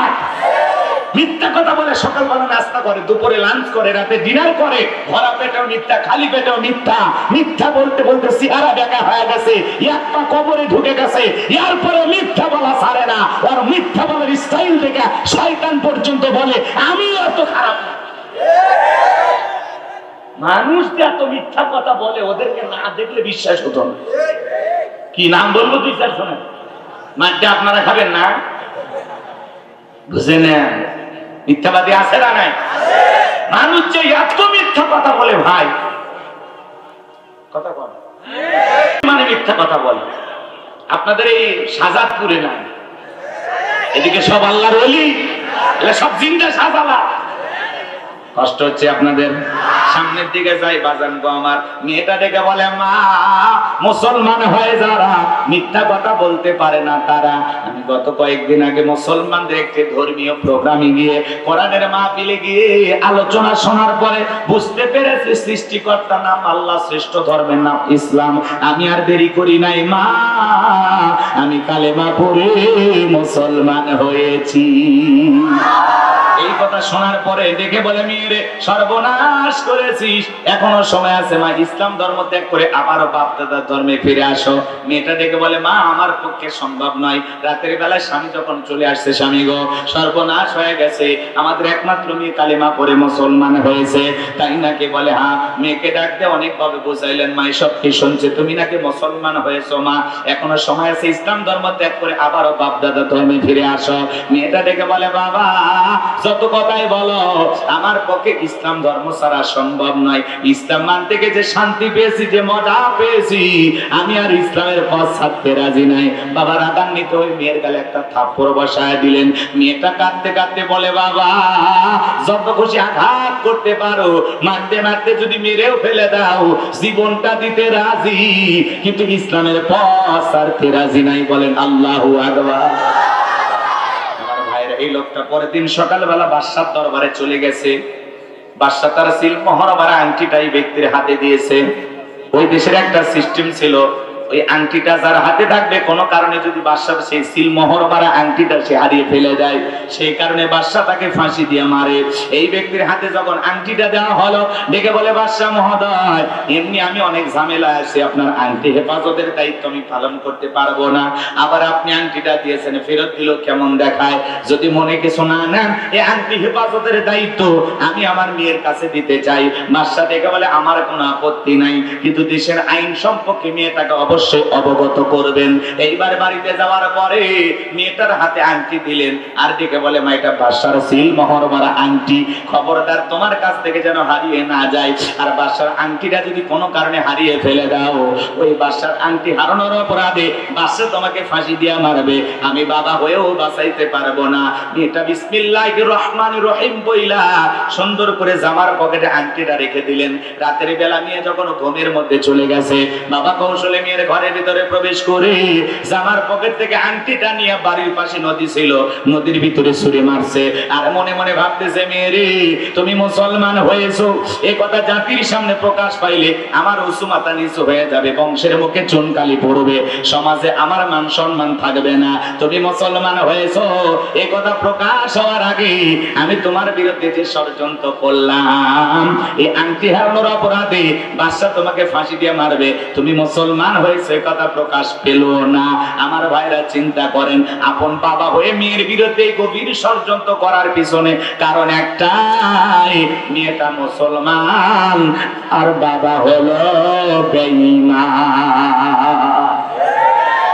মিথ্যা কথা বলে সকালবেলা নাস্তা করে, দুপুরে লাঞ্চ করে, রাতে ডিনার করে, ভরা পেটেও মিথ্যা, খালি পেটেও মিথ্যা। মিথ্যা বলতে বলতে চেহারা বেঁকা হয়ে গেছে, এক পা কবরে ঢুকে গেছে, এরপরে মিথ্যা বলা ছাড়ে না। আর মিথ্যা বলার স্টাইল দেখে শয়তান পর্যন্ত বলে আমি এত খারাপ না। মানুষ যে এত মিথ্যা কথা বলে ওদেরকে না দেখলে বিশ্বাস হতো না। কি নাম বলবো দুই চার শোনেন, মাঠটা আপনারা খাবেন না? বুঝে নেন মিথ্যাবাদী আছে না নাই? মানুষ যে এত মিথ্যা কথা বলে ভাই, কথা বলে মানে মিথ্যা কথা বলে। আপনাদের এই শাহজাদপুরে নাই, এদিকে সব আল্লাহর ওলি, সব জিন্দা শাহজালা। কষ্ট হচ্ছে আপনাদের। সামনের দিকে যাই, বাজান গো আমার, মেয়েটা দেখে বলে মা মুসলমান হয়ে যারা মিথ্যা কথা বলতে পারে না তারা। আমি গত কয়েকদিন আগে মুসলমানদের একটি ধর্মীয় প্রোগ্রামে গিয়ে কোরআনের মাহফিলে গিয়ে আলোচনা শোনার পরে বুঝতে পেরেছি সৃষ্টিকর্তার নাম আল্লাহ, শ্রেষ্ঠ ধর্মের নাম ইসলাম। আমি আর দেরি করি নাই মা, আমি কালেমা পড়ে মুসলমান হয়েছি। এই কথা শোনার পরে দেখে বলে মেয়েরে সর্বনাশ করেছিস, এখনো সময় আছে মা, ইসলাম ধর্ম ত্যাগ করে আবারও বাপ দাদার ধর্মে ফিরে আসো। মেয়েটা দেখে বলে মা আমার পক্ষে সম্ভব নয়, রাতের বেলায় স্বামী যখন চলে আসছে, স্বামী গো সর্বনাশ হয়ে গেছে, আমাদের একমাত্র মেয়ে কালেমা পড়ে মুসলমান হয়েছে। তাই নাকি? বলে হ্যাঁ। মেয়েকে ডাকতে অনেকভাবে বুঝাইলেন, মা এসব কি শুনছে, তুমি নাকি মুসলমান হয়েছো মা, এখনো সময় আছে, ইসলাম ধর্ম ত্যাগ করে আবারও বাপ দাদার ধর্মে ফিরে আসো। মেয়েটা দেখে বলে বাবা যত কথাই বলো আমার পক্ষে ইসলাম ধর্ম ছাড়া সম্ভব নয়, ইসলাম মানতে গিয়ে যে শান্তি পেয়েছি, যে মজা পেয়েছি, আমি আর ইসলামের পথ ছাড়তে রাজি নাই। বাবা রাগান্বিত হয়ে মেয়ের গালে একটা থাপ্পড় বসায় দিলেন। মেয়েটা কাঁদতে কাঁদতে বলে বাবা যত খুশি আঘাত করতে পারো, মারতে মারতে যদি মেরেও ফেলে দাও, জীবনটা দিতে রাজি, কিন্তু ইসলামের পথ ছাড়তে রাজি নাই। বলেন আল্লাহু আকবার। এই লোকটা পরের দিন সকালবেলা বাদশার দরবারে চলে গেছে। বাদশা তার সিল মোহর মারা আংটিটাই ব্যক্তির হাতে দিয়েছে। ওই দেশের একটা সিস্টেম ছিল, ওই আংটিটা যার হাতে থাকবে, কোনো কারণে যদি বাদশাহ সেই সিল মোহর মারা আংটিটা সে হারিয়ে ফেলে দেয়, সেই কারণে বাদশাহ তাকে ফাঁসি দিয়ে মারে। এই ব্যক্তির হাতে যখন আংটিটা দেওয়া হলো, ডেকে বলে বাদশাহ মহোদয় এমনি আমি অনেক ঝামেলা আছে, আপনার আংটি হেফাজতের দায়িত্ব আমি পালন করতে পারবো না, আবার আপনি আংটিটা দিয়েছেন ফেরত দিল কেমন দেখায়, যদি মনে কিছু না নেন এই আংটি হেফাজতের দায়িত্ব আমি আমার মেয়ের কাছে দিতে চাই। বাদশাহ ডেকে বলে আমার কোনো আপত্তি নাই, কিন্তু দেশের আইন সম্পর্কে মেয়েটাকে অবশ্যই অবগত করবেন। এইবার বাড়িতে যাওয়ার পরে মেয়েটার হাতে আংটি দিলেন, আর ডেকে বলে মা এটা বাদশার সিল মোহর মারা আংটি, খবরদার তোমার কাছ থেকে যেন হারিয়ে না যায়, আর বাদশার আংটিটা যদি কোনো কারণে হারিয়ে ফেলে দাও, ওই বাদশার আংটি হারানোর অপরাধে বাদশা তোমাকে ফাঁসি দিয়ে মারবে, আমি বাবা হয়েও বাঁচাইতে পারবো না। মেয়েটা বিসমিল্লাহির রহমানির রহিম বইলা সুন্দর করে জামার পকেটে আংটিটা রেখে দিলেন। রাতের বেলা মেয়ে যখন ঘুমের মধ্যে চলে গেছে, বাবা কৌশলে মেয়ের ঘরের ভিতরে প্রবেশ করে জামার পকেট থেকে আংটিটা নিয়ে বাড়ির পাশে নদী ছিল, নদীর ভিতরে ছুঁড়ে মারছে। আর মনে মনে ভাবতেছে মেয়েরে তুমি মুসলমান হয়েছো, এই কথা জাতির সামনে প্রকাশ পাইলে আমার উঁচু মাথা নিচু হয়ে যাবে, বংশের মুখে চুনকালি পড়বে, সমাজে আমার মান সম্মান থাকবে না। তুমি মুসলমান হয়েছো এই কথা প্রকাশ হওয়ার আগে আমি তোমার বিরুদ্ধে যে ষড়যন্ত্র করলাম, এই আংটি হারানোর অপরাধে বাদশা তোমাকে ফাঁসি দিয়ে মারবে, তুমি মুসলমান হয়েছে কথা প্রকাশ পেল না। আমার ভাইরা চিন্তা করেন, আপন বাবা হয়ে মেয়ের বিরুদ্ধে গভীর ষড়যন্ত্র করার পিছনে কারণ একটাই, মেয়েটা মুসলমান আর বাবা হলো বেঈমান।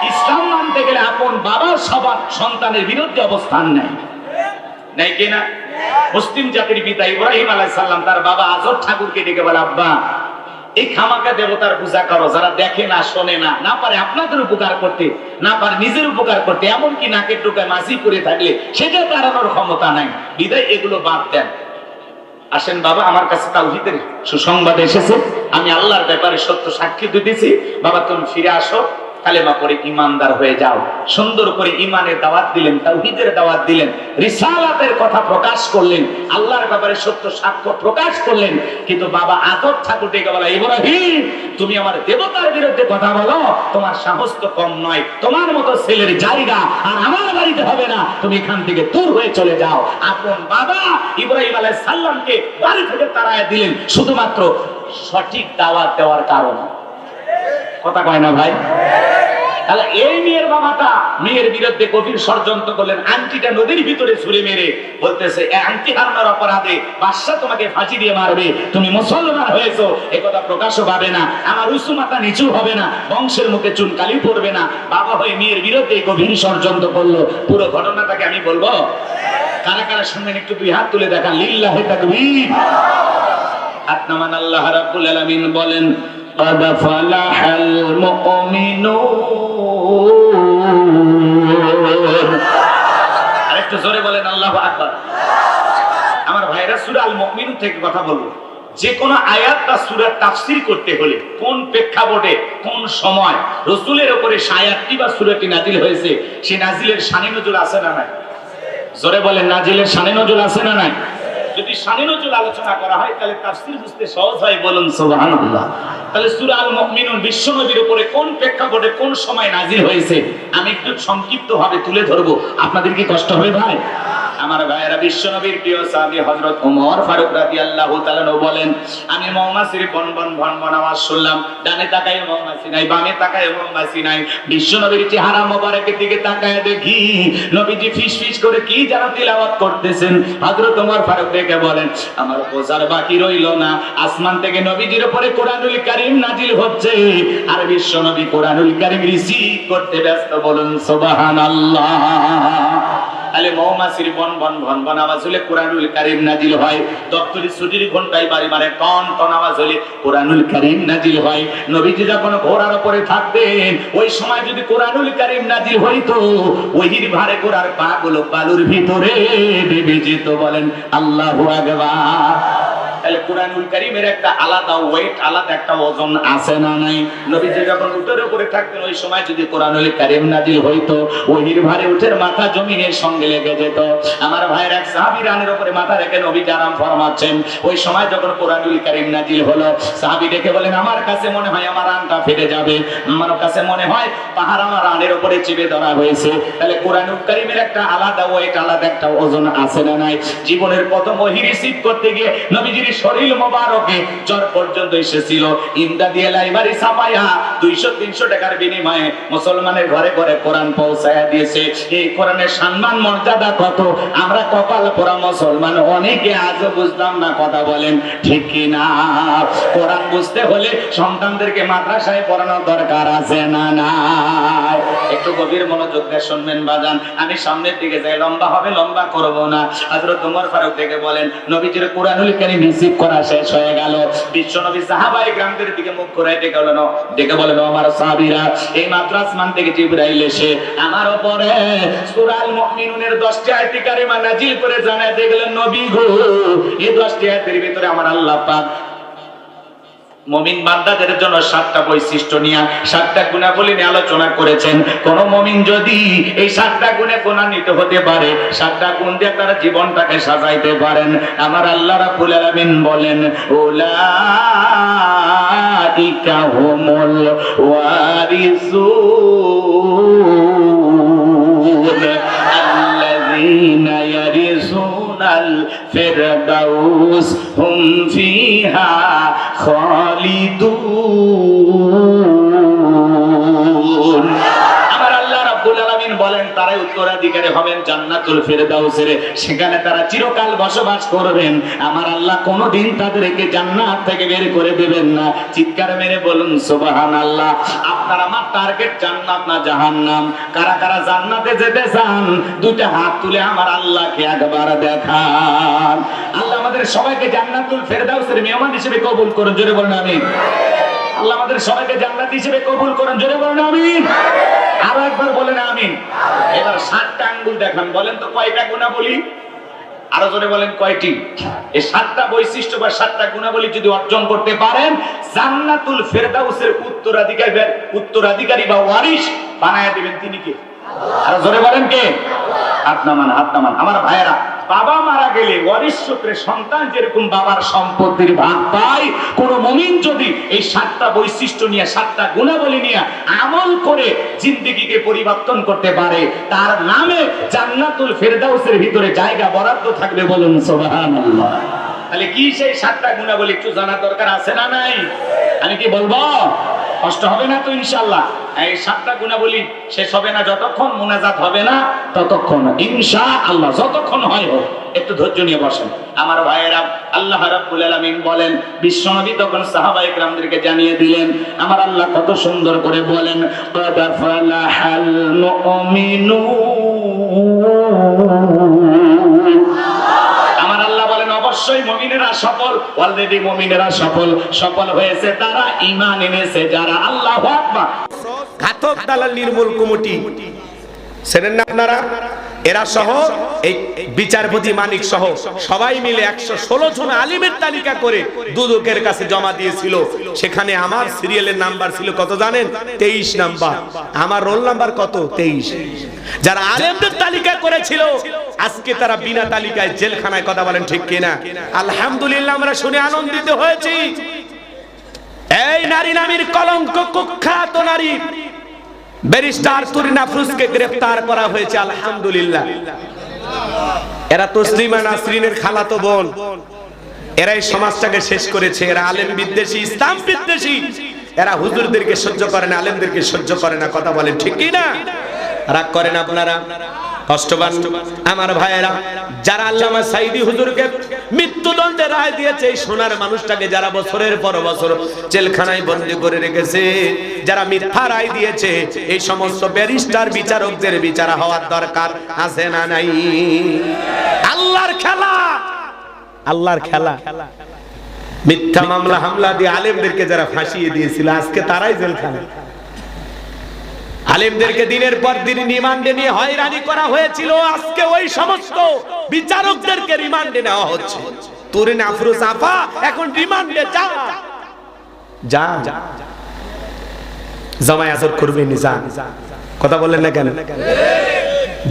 ইসলাম মানতে গেলে আপন বাবার সবার সন্তানের বিরুদ্ধে অবস্থান নেয়, নেই কিনা? মুসলিম জাতির পিতা ইব্রাহিম আলাইহিস সালাম তার বাবা আজর ঠাকুরকে ডেকে বলে আব্বা এই খামাকা দেবতার পূজা করো, যারা দেখে না শোনে না, না পারে আপনাদের উপকার করতে, না পারে নিজের উপকার করতে, এমনকি নাকের টোকায় মাছি করে থাকলে সেটা তাড়ানোর ক্ষমতা নাই, বিদায় এগুলো বাদ দেন। আসেন বাবা আমার কাছে তাওহীদের সুসংবাদ এসেছে, আমি আল্লাহর ব্যাপারে সত্য সাক্ষী দিতেছি, বাবা তুমি ফিরে আসো, কালেমা পড়ে ইমানদার হয়ে যাও। সুন্দর করে ইমানের দাওয়াত দিলেন, তাওহীদের দাওয়াত দিলেন, রিসালাতের কথা প্রকাশ করলেন, আল্লাহর ব্যাপারে সত্য সাক্ষ্য প্রকাশ করলেন। কিন্তু বাবা আদর ঠাকুর ডেকে বলা, ইব্রাহিম তুমি আমার দেবতার বিরুদ্ধে কথা বলো, তোমার সাহস তো কম নয়, তোমার মতো ছেলের জায়গা আর আমার বাড়িতে হবে না, তুমি এখান থেকে দূর হয়ে চলে যাও। আপন বাবা ইব্রাহিম আলাইহিস সালামকে বাড়ি থেকে তাড়ায় দিলেন শুধুমাত্র সঠিক দাওয়াত দেওয়ার কারণে। কথা কয় না ভাই? তাহলে এই মেয়ের বাবাটা মেয়ের বিরুদ্ধে গভীর ষড়যন্ত্র করলেন, আংটিটা নদীর ভিতরে ছুঁড়ে মেরে বলতেছে এই আংটি হারানোর অপরাধে বাদশা তোমাকে ফাঁসি দিয়ে মারবে, তুমি মুসলমান হয়েছো এ কথা প্রকাশও পাবে না, আমার উঁচু মাথা নিচু হবে না, বংশের মুখে চুন কালি পড়বে না। বাবা হয়ে মেয়ের বিরুদ্ধে গভীর ষড়যন্ত্র করলো। পুরো ঘটনাটাকে আমি বলবো, কারা কারা শুনবেন একটু দুই হাত তুলে দেখান, লিল্লাহি তাকবীর। হাত নামান। আল্লাহ রাব্বুল আলামিন বলেন قد فلح المؤمنون। আরেকটু জোরে বলেন আল্লাহু আকবার। আমার ভাইরা সূরা আল মুমিনুন থেকে কথা বলবো। যে কোনো আয়াত বা সূরার তাফসীর করতে হলে কোন প্রেক্ষাপটে কোন সময় রাসূলের উপরে আয়াতটি বা সূরাটি নাজিল হয়েছে, সেই নাজিলের শানে নজুল আছে না নাই? জোরে বলেন, নাজিলের শানে নজুল আছে না নাই? যদি শানে নজুল আলোচনা করা হয় তাহলে তাফসীর বুঝতে সহজ হয়, বলুন সুবহানাল্লাহ। তাহলে সূরা আল মুমিনুন বিশ্বনবীর উপরে কোন প্রেক্ষাপটে কোন সময় নাজিল হয়েছে আমি একটু সংক্ষিপ্তভাবে তুলে ধরবো। আপনাদের কি কষ্ট হবে ভাই? আমার ভাইয়েরা, বিশ্বনবীর প্রিয় সাহাবী হযরত ওমর ফারুক রাদিয়াল্লাহু তাআলা বলেন, আমি মৌমাছির বনবন ভনভন আওয়াজ শুনলাম, ডানে তাকায় মৌমাছি নাই, বামে তাকায় মৌমাছি নাই। বিশ্বনবীর চেহারা মোবারকের দিকে তাকায় দেখি নবীজি ফিসফিস করে কি যেন তিলাওয়াত করতেছেন। হযরত ওমর ফারুক দেখে বলেন, আমার বোঝার বাকি রইল না, আসমান থেকে নবীজির উপরে কোরআনুল কারীম নাজিল হচ্ছে আর বিশ্বনবী কোরআনুল কারীম রিসিভ করতে ব্যস্ত, বলুন সুবহানাল্লাহ। তাহলে মৌমাছির বনবন ভনভন আওয়াজ হলে কোরআনুল কারীম নাজিল হয়, দপ্তরি ছুটির ঘন্টায় বাড়ি মারে টন টন আওয়াজ হলে কোরআনুল কারীম নাজিল হয়। নবীজি যখন ঘোড়ার উপরে থাকতেন ওই সময় যদি কোরআনুল কারীম নাজিল হইতো, ওহির ভারে ঘোড়ার পা গুলো বালুর ভিতরে ডুবে যেত, বলেন আল্লাহু আকবার। তাহলে কোরআনুল কারীমের একটা আলাদা ওয়েট, আলাদা একটা ওজন আছে না নাই? নবীজি যখন উটের উপরে থাকতেন ওই সময় যদি কোরআনুল কারীম নাজিল হইতো, ওহির ভারে উটের মাথা জমিনের সঙ্গে লেগে যেত। আমার ভাইয়ের এক সাহাবী রানের উপরে মাথা রেখে নবী আরাম ফরমাচ্ছেন, ওই সময় যখন কোরআনুল কারীম নাজিল হলো, সাহাবী দেখে বলেন, আমার কাছে মনে হয় আমার রানটা ফেটে যাবে, আমার কাছে মনে হয় পাহাড় আমার রানের উপরে চেপে ধরা হয়েছে। তাহলে কোরআনুল কারীমের একটা আলাদা ওয়েট, আলাদা একটা ওজন আছে না নাই? জীবনের প্রথম ওহী রিসিভ করতে গিয়ে নবীজির শরীর মোবারকে জ্বর পর্যন্ত এসেছিল। ইমদাদিয়া লাইব্রেরি ছাপায়া 200-300 টাকার বিনিময়ে মুসলমানের ঘরে ঘরে কোরআন পৌঁছায়া দিয়েছে। এই কোরআনের সম্মান মর্যাদা কত আমরা কপাল পোড়া মুসলমান অনেকে আজও বুঝলাম না, কথা বলেন ঠিক কি না? কোরআন বুঝতে হলে সন্তানদেরকে মাদ্রাসায় পড়ানোর দরকার আছে না নাই? একটু গভীর মনোযোগ দিয়ে শুনবেন বাজান, আমি সামনের দিকে যাই, লম্বা হবে, লম্বা করব না। হযরত ওমর ফারুক থেকে বলেন, নবীজির কোরআনুল কারীম রিসিভ করা শেষ হয়ে গেল। বিশ্বনবী সাহাবায়ে কিরামদের দিকে মুখ ঘুরায় ডেকে বলেন, আমার সাহাবীরা, এই মাত্র আসমান থেকে জিবরাইল এসে আমার উপরে সূরা আল মুমিনুনের 10টি আয়াত কারিমা নাজিল করে জানায় দেখলেন, নবী গো এই 10টি আয়াতের ভিতরে আমার আল্লাহ পাক মুমিন বান্দাদের জন্য 7টা বৈশিষ্ট্য নিয়ে 7টা গুণাবলী নিয়ে আলোচনা করেছেন। কোন মুমিন যদি এই 7টা গুণে গুণান্বিত হতে পারে, 7টা গুণ দিয়ে তার জীবনটাকে সাজাইতে পারেন, আমার আল্লাহ রাব্বুল আলামিন বলেন, উলাইকা হুমুল ওয়ারিসুন আল্লাযীনা ইয়ারিসুনাল ফিরদাউস হুম ফিহা খালিদুন। আমার আল্লাহ রাব্বুল আলামিন বলেন, তারাই উত্তরাধিকারী হবেন জান্নাতুল ফিরদাউসের, সেখানে তারা চিরকাল বসবাস করবেন। আমার আল্লাহ কোনোদিন তাদেরকে জান্নাত থেকে বের করে দেবেন না। চিৎকার মেরে বলুন সুবহানাল্লাহ। আপনার আমার টার্গেট জান্নাত না জাহান্নাম? কারা কারা জান্নাতে যেতে চান দুইটা হাত তুলে আমার আল্লাহকে একবার দেখান। আল্লাহ আমাদের সবাইকে জান্নাতুল ফিরদাউসের মেহমান হিসেবে কবুল করুন, জোরে বলুন আমিন। আল্লাহ আমাদের সবাইকে জান্নাত হিসেবে কবুল করুন, জোরে বলুন আমিন। আরো একবার বলেন আমিন। এবার 7টা আঙ্গুল দেখান, বলেন তো কয়টা গুণাবলী? আরো জোরে বলেন কয়টি? এই 7টা বৈশিষ্ট্য বা 7টা গুণাবলী যদি অর্জন করতে পারেন, জান্নাতুল ফেরদাউসের উত্তরাধিকারী বা ওয়ারিশ বানায়া দিবেন তিনি কে? আরো জোরে বলেন কে? হাত নামান, হাত নামান। আমার ভাইয়েরা, বাবা মারা গেলে ওয়ারিশ সূত্রে সন্তান যেরকম বাবার সম্পত্তির ভাগ পায়, কোন মুমিন যদি এই 7টা বৈশিষ্ট্য নিয়ে, 7টা গুণাবলী নিয়ে আমল করে জিন্দেগিকে পরিবর্তন করতে পারে, তার নামে জান্নাতুল ফেরদাউসের ভিতরে জায়গা বরাদ্দ থাকবে। বলুন সুবহানাল্লাহ। তাহলে কি সেই 7টা গুণাবলী একটু জানা দরকার আছে না নাই? আমি কি বলবো? কষ্ট হবে না তো ইনশাআল্লাহ? এই 7টা গুণাবলী শেষ হবে না যতক্ষণ মোনাজাত হবে না ততক্ষণ, ইনশাআল্লাহ। যতক্ষণ হয় হোক, একটু ধৈর্য নিয়ে বসেন আমার ভাইয়েরা। আল্লাহ রাব্বুল আলামিন বলেন, বিশ্বনবী তখন সাহাবায়ে কেরামদেরকে জানিয়ে দিলেন, আমার আল্লাহ কত সুন্দর করে বলেন, ক্বাদ ফালাহাল মুমিনুন। আমার আল্লাহ বলেন, অবশ্যই মুমিনেরা সফল। অলরেডি মুমিনেরা সফল হয়েছে তারা, ঈমান এনেছে যারা। আল্লাহু আকবার।
ঘাতক দালাল নির্মূল কমিটি সেনের না আপনারা, এরা সহ এই বিচারপতি মানিক সহ সবাই মিলে 116 জন আলিমের তালিকা করে দুদকের কাছে জমা দিয়েছিল। সেখানে আমার সিরিয়ালের নাম্বার ছিল কত জানেন? 23 নাম্বার। আমার রোল নাম্বার কত? 23। যারা আলেমদের তালিকা করেছিল আজকে তারা বিনা তালিকায় জেলখানায়। কথা বলেন ঠিক কিনা? আলহামদুলিল্লাহ, আমরা শুনে আনন্দিত হয়েছি। এই নারী নামের কলঙ্ক, কুখ্যাত নারী ব্যারিস্টার তুরিন আফরোজকে গ্রেফতার করা হয়েছে, আলহামদুলিল্লাহ। এরা তসলিমা নাসরিনের খালাতো বোন। এরা এই সমাজটাকে শেষ করেছে। এরা আলেম বিদ্বেষী, ইসলাম বিদ্বেষী। এরা হুজুরদেরকে সহ্য করে না, আলেমদেরকে সহ্য করে না। কথা বলেন ঠিক কি না? রাগ করেন আপনারা? কষ্টবান আমার ভাইয়েরা, যারা আল্লামা সাঈদী হুজুরকে মৃত্যুদণ্ডে রায় দিয়েছে, এই সোনার মানুষটাকে যারা বছরের পর বছর জেলখানায় বন্দী করে রেখেছে, যারা মিথ্যা রায় দিয়েছে, এই সমস্ত ব্যারিস্টার বিচারকদের বিচার হওয়ার দরকার আছে না নাই? আল্লাহর খেলা, আল্লাহর খেলা। মিথ্যা মামলা হামলা দিয়ে আলেমদেরকে যারা ফাঁসিয়ে দিয়েছিল, আজকে তারাই জেলখানায়। আলেমদেরকে দিনের পর দিন রিমান্ডে নিয়ে হয়রানি করা হয়েছিল, আজকে ওই সমস্ত বিচারকদেরকে রিমান্ডে নেওয়া হচ্ছে। তুরিন আফরোজ আপা এখন রিমান্ডে যা যা জামায় আসর করবে নিজাম। কথা বললেন না কেন?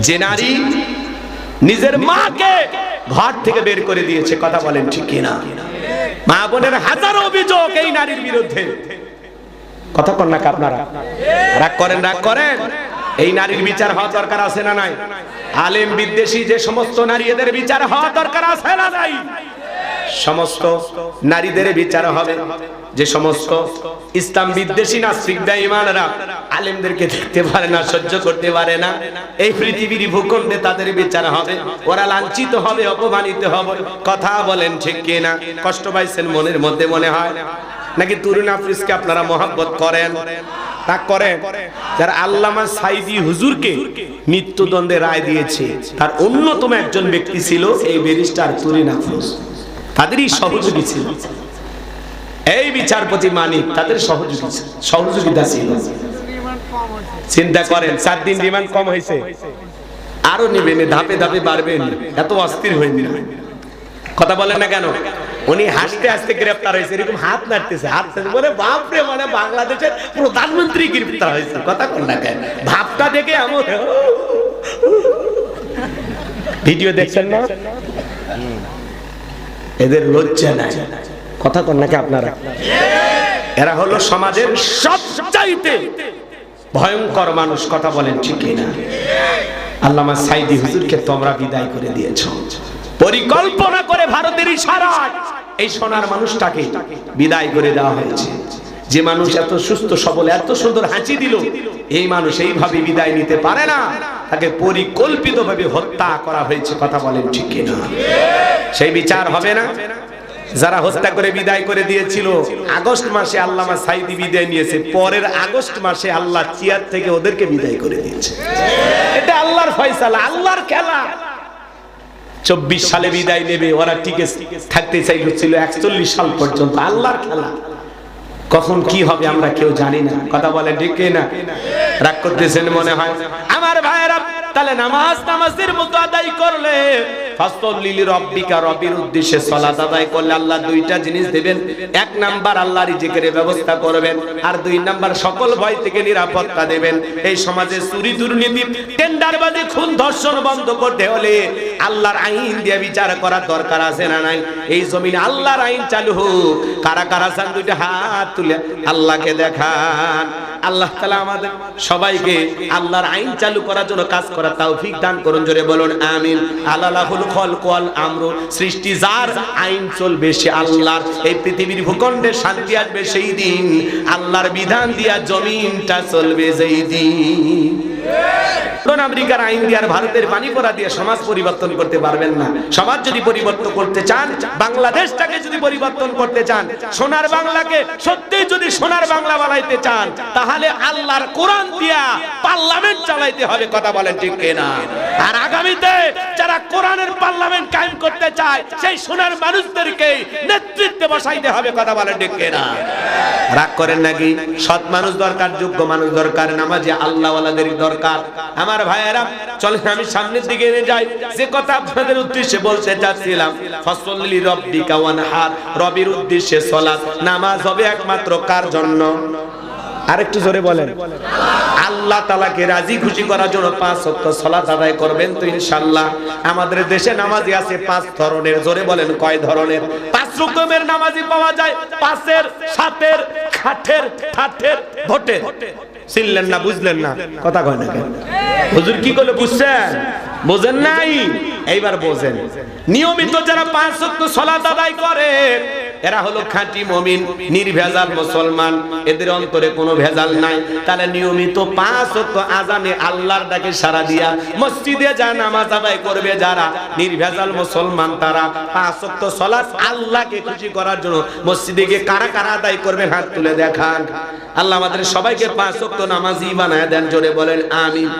যে নারী নিজের মাকে ঘর থেকে বের করে দিয়েছে, কথা বলেন ঠিক কিনা? মা বোনের হাজারো অভিযোগ এই নারীর বিরুদ্ধে। কথা কন না আপনারা? রাগ করেন, রাগ করেন। এই নারীর বিচার হওয়া দরকার আছে না নাই? আলেম বিদ্বেষী যে সমস্ত নারী, এদের বিচার হওয়া দরকার আছে না নাই? সমস্ত নারীদের বিচার হবে। যে সমস্ত ইসলাম বিদ্বেষী নাস্তিক বেঈমানরা আলেমদেরকে দেখতে পারে না, সহ্য করতে পারে না, এই পৃথিবীর ভূখণ্ডে তাদের বিচার হবে। ওরা লাঞ্ছিত হবে, অপমানিত হবে। কথা বলেন ঠিক কিনা? কষ্ট পাইছেন মনের মধ্যে মনে হয় নাকি? তুরিন আফরোজকে আপনারা মহব্বত করেন? তা করেন। যারা আল্লামা সাঈদী হুজুরকে মৃত্যুদণ্ডে রায় দিয়েছে, তার অন্যতম একজন ব্যক্তি ছিল এই ব্যারিস্টার তুরিন আফরোজ। তাদেরই সহযোগী ছিল এই বিচারপতি মানিক, তাদের সহযোগিতা ছিল। চিন্তা করেন, 4 দিন রিমান্ড কম হয়েছে, আরো নেবেন, ধাপে ধাপে বাড়বেন। এত অস্থির হয়নি। কথা বলেন না কেন? উনি হাসতে হাসতে গ্রেফতার হয়েছে, এরকম হাত নাড়তেছে, বলে বাপরে, মানে বাংলাদেশের প্রধানমন্ত্রী গ্রেফতার হয়েছে। কথা কন না কেন? ভাবটা দেখে আমার ভিডিও দেখছেন না? এদের লজ্জা নাই। কথা কন নাকি আপনারা? এরা হলো সমাজের সবচাইতে ভয়ঙ্কর মানুষ। কথা বলেন ঠিক কিনা? আল্লামা সাঈদী হুজুরকে তোমরা বিদায় করে দিয়েছো পরিকল্পনা করে। ভারতের ইশারায় এই সোনার মানুষটাকে বিদায় করে দেওয়া হয়েছে। যে মানুষ এত সুস্থ সবল, এত সুন্দর হাসি দিল, এই মানুষ এইভাবে বিদায় নিতে পারে না। তাকে পরিকল্পিতভাবে হত্যা করা হয়েছে। কথা বলেন ঠিক কিনা? সেই বিচার হবে না? যারা হত্যা করে বিদায় করে দিয়েছিল, আগস্ট মাসে আল্লামা সাঈদী বিদায় নিয়েছে, পরের আগস্ট মাসে আল্লাহ চেয়ার থেকে ওদেরকে বিদায় করে দিয়েছে। এটা আল্লাহর ফয়সালা, আল্লাহর খেলা। 24 সালে বিদায় নেবে, ওরা টিকে থাকতে চাইছিল 41 সাল পর্যন্ত। আল্লাহর খেলা। কখন কি হবে আমরা কেউ জানি না। কথা বলেন ঠিক না? রাগ করতেছেন মনে হয় আমার ভাইয়েরা। তাহলে নামাজের মতো আদায় করলে ফাসল্লি লিরাব্বিকা, রবের উদ্দেশ্যে সালাত আদায় করলে আল্লাহ দুইটা জিনিস দেবেন। এক নাম্বার আল্লাহর জিকিরের ব্যবস্থা করবেন, আর দুই নাম্বার সকল ভয় থেকে নিরাপত্তা দেবেন। এই সমাজে চুরি দুর্নীতি টেন্ডারবাজি খুন ধর্ষণ বন্ধ করতে হলে আল্লাহর আইন দিয়ে বিচার করার দরকার আছে না নাই? এই জমিনে আল্লাহর আইন চালু হোক। কারা কারা চান দুইটা হাত তুলে আল্লাহকে দেখান। আল্লাহ তাআলা আমাদের সবাইকে আল্লাহর আইন চালু করার জন্য কাজ করার তৌফিক দান করুন, জোরে বলুন আমিন। আল্লাহুল খালকু ওয়াল আমরু, সৃষ্টি যার, আইন চলবে সে আল্লাহর। এই পৃথিবীর ভূখণ্ডে শান্তি আসবে সেই দিন, আল্লাহর বিধান দিয়া জমিনটা চলবে সেই দিন। আমেরিকার আইন দিয়ে আর ভারতের পানি পড়া দিয়ে সমাজ পরিবর্তন করতে পারবেন না। সমাজ যদি পরিবর্তন করতে চান, বাংলাদেশটাকে যদি পরিবর্তন করতে চান, সোনার বাংলাকে সত্যি যদি সোনার বাংলা বানাইতে চান, তাহলে আল্লাহর কোরআন দিয়া পার্লামেন্ট চালাইতে হবে। কথা বলেন ঠিক কিনা? আর আগামীতে যারা কোরআনের পার্লামেন্ট কায়েম করতে চায়, সেই সোনার মানুষদেরকে নেতৃত্বে বসাইতে হবে। কথা বলেন ঠিক কিনা? রাগ করেন নাকি? সৎ মানুষ দরকার, যোগ্য মানুষ দরকার, নামাজি আল্লাহওয়ালাদের দরকার। আমার ভাইয়েরা চলেন আমি সামনের দিকে নিয়ে যাই। যে কথা আপনাদের উদ্দেশ্যে বলতে চাচ্ছিলাম, ফাসল্লি লিরাব্বিকা ওয়ানহার, রবের উদ্দেশ্যে সালাত। নামাজ হবে একমাত্র কার জন্য? আরেকটু জোরে বলেন। আল্লাহ তাআলাকে রাজি খুশি করার জন্য 5 ওয়াক্ত সালাত আদায় করবেন তো ইনশাআল্লাহ। আমাদের দেশে নামাজি আছে 5 ধরনের। জোরে বলেন কয় ধরনের? 5 রকমের নামাজি পাওয়া যায়। 5-এর, 7-এর, 8-এর, 8-এর, ভোটের। চিনলেন না, বুঝলেন না? কথা কয় না কেন? হুজুর কি করে বুঝছেন? বোঝেন নাই? এইবার বোঝেন। নিয়মিত যারা 5 ওয়াক্ত সালাত আদায় করে, এরা হলো খাঁটি মুমিন, নির্ভেজাল মুসলমান, এদের অন্তরে কোনো ভেজাল নাই। তাহলে নিয়মিত 5 ওয়াক্ত আযানে আল্লাহর ডাকে সাড়া দিয়া মসজিদে যা নামাজ আদায় করবে যারা নির্ভেজাল মুসলমান, তারা 5 ওয়াক্ত সালাত আল্লাহকে খুশি করার জন্য মসজিদে গিয়ে কারা কারা আদায় করবেন হাত তুলে দেখান। আল্লাহ আমাদের সবাইকে 5 ওয়াক্ত নামাজি বানায় দেন, জোরে বলেন আমিন।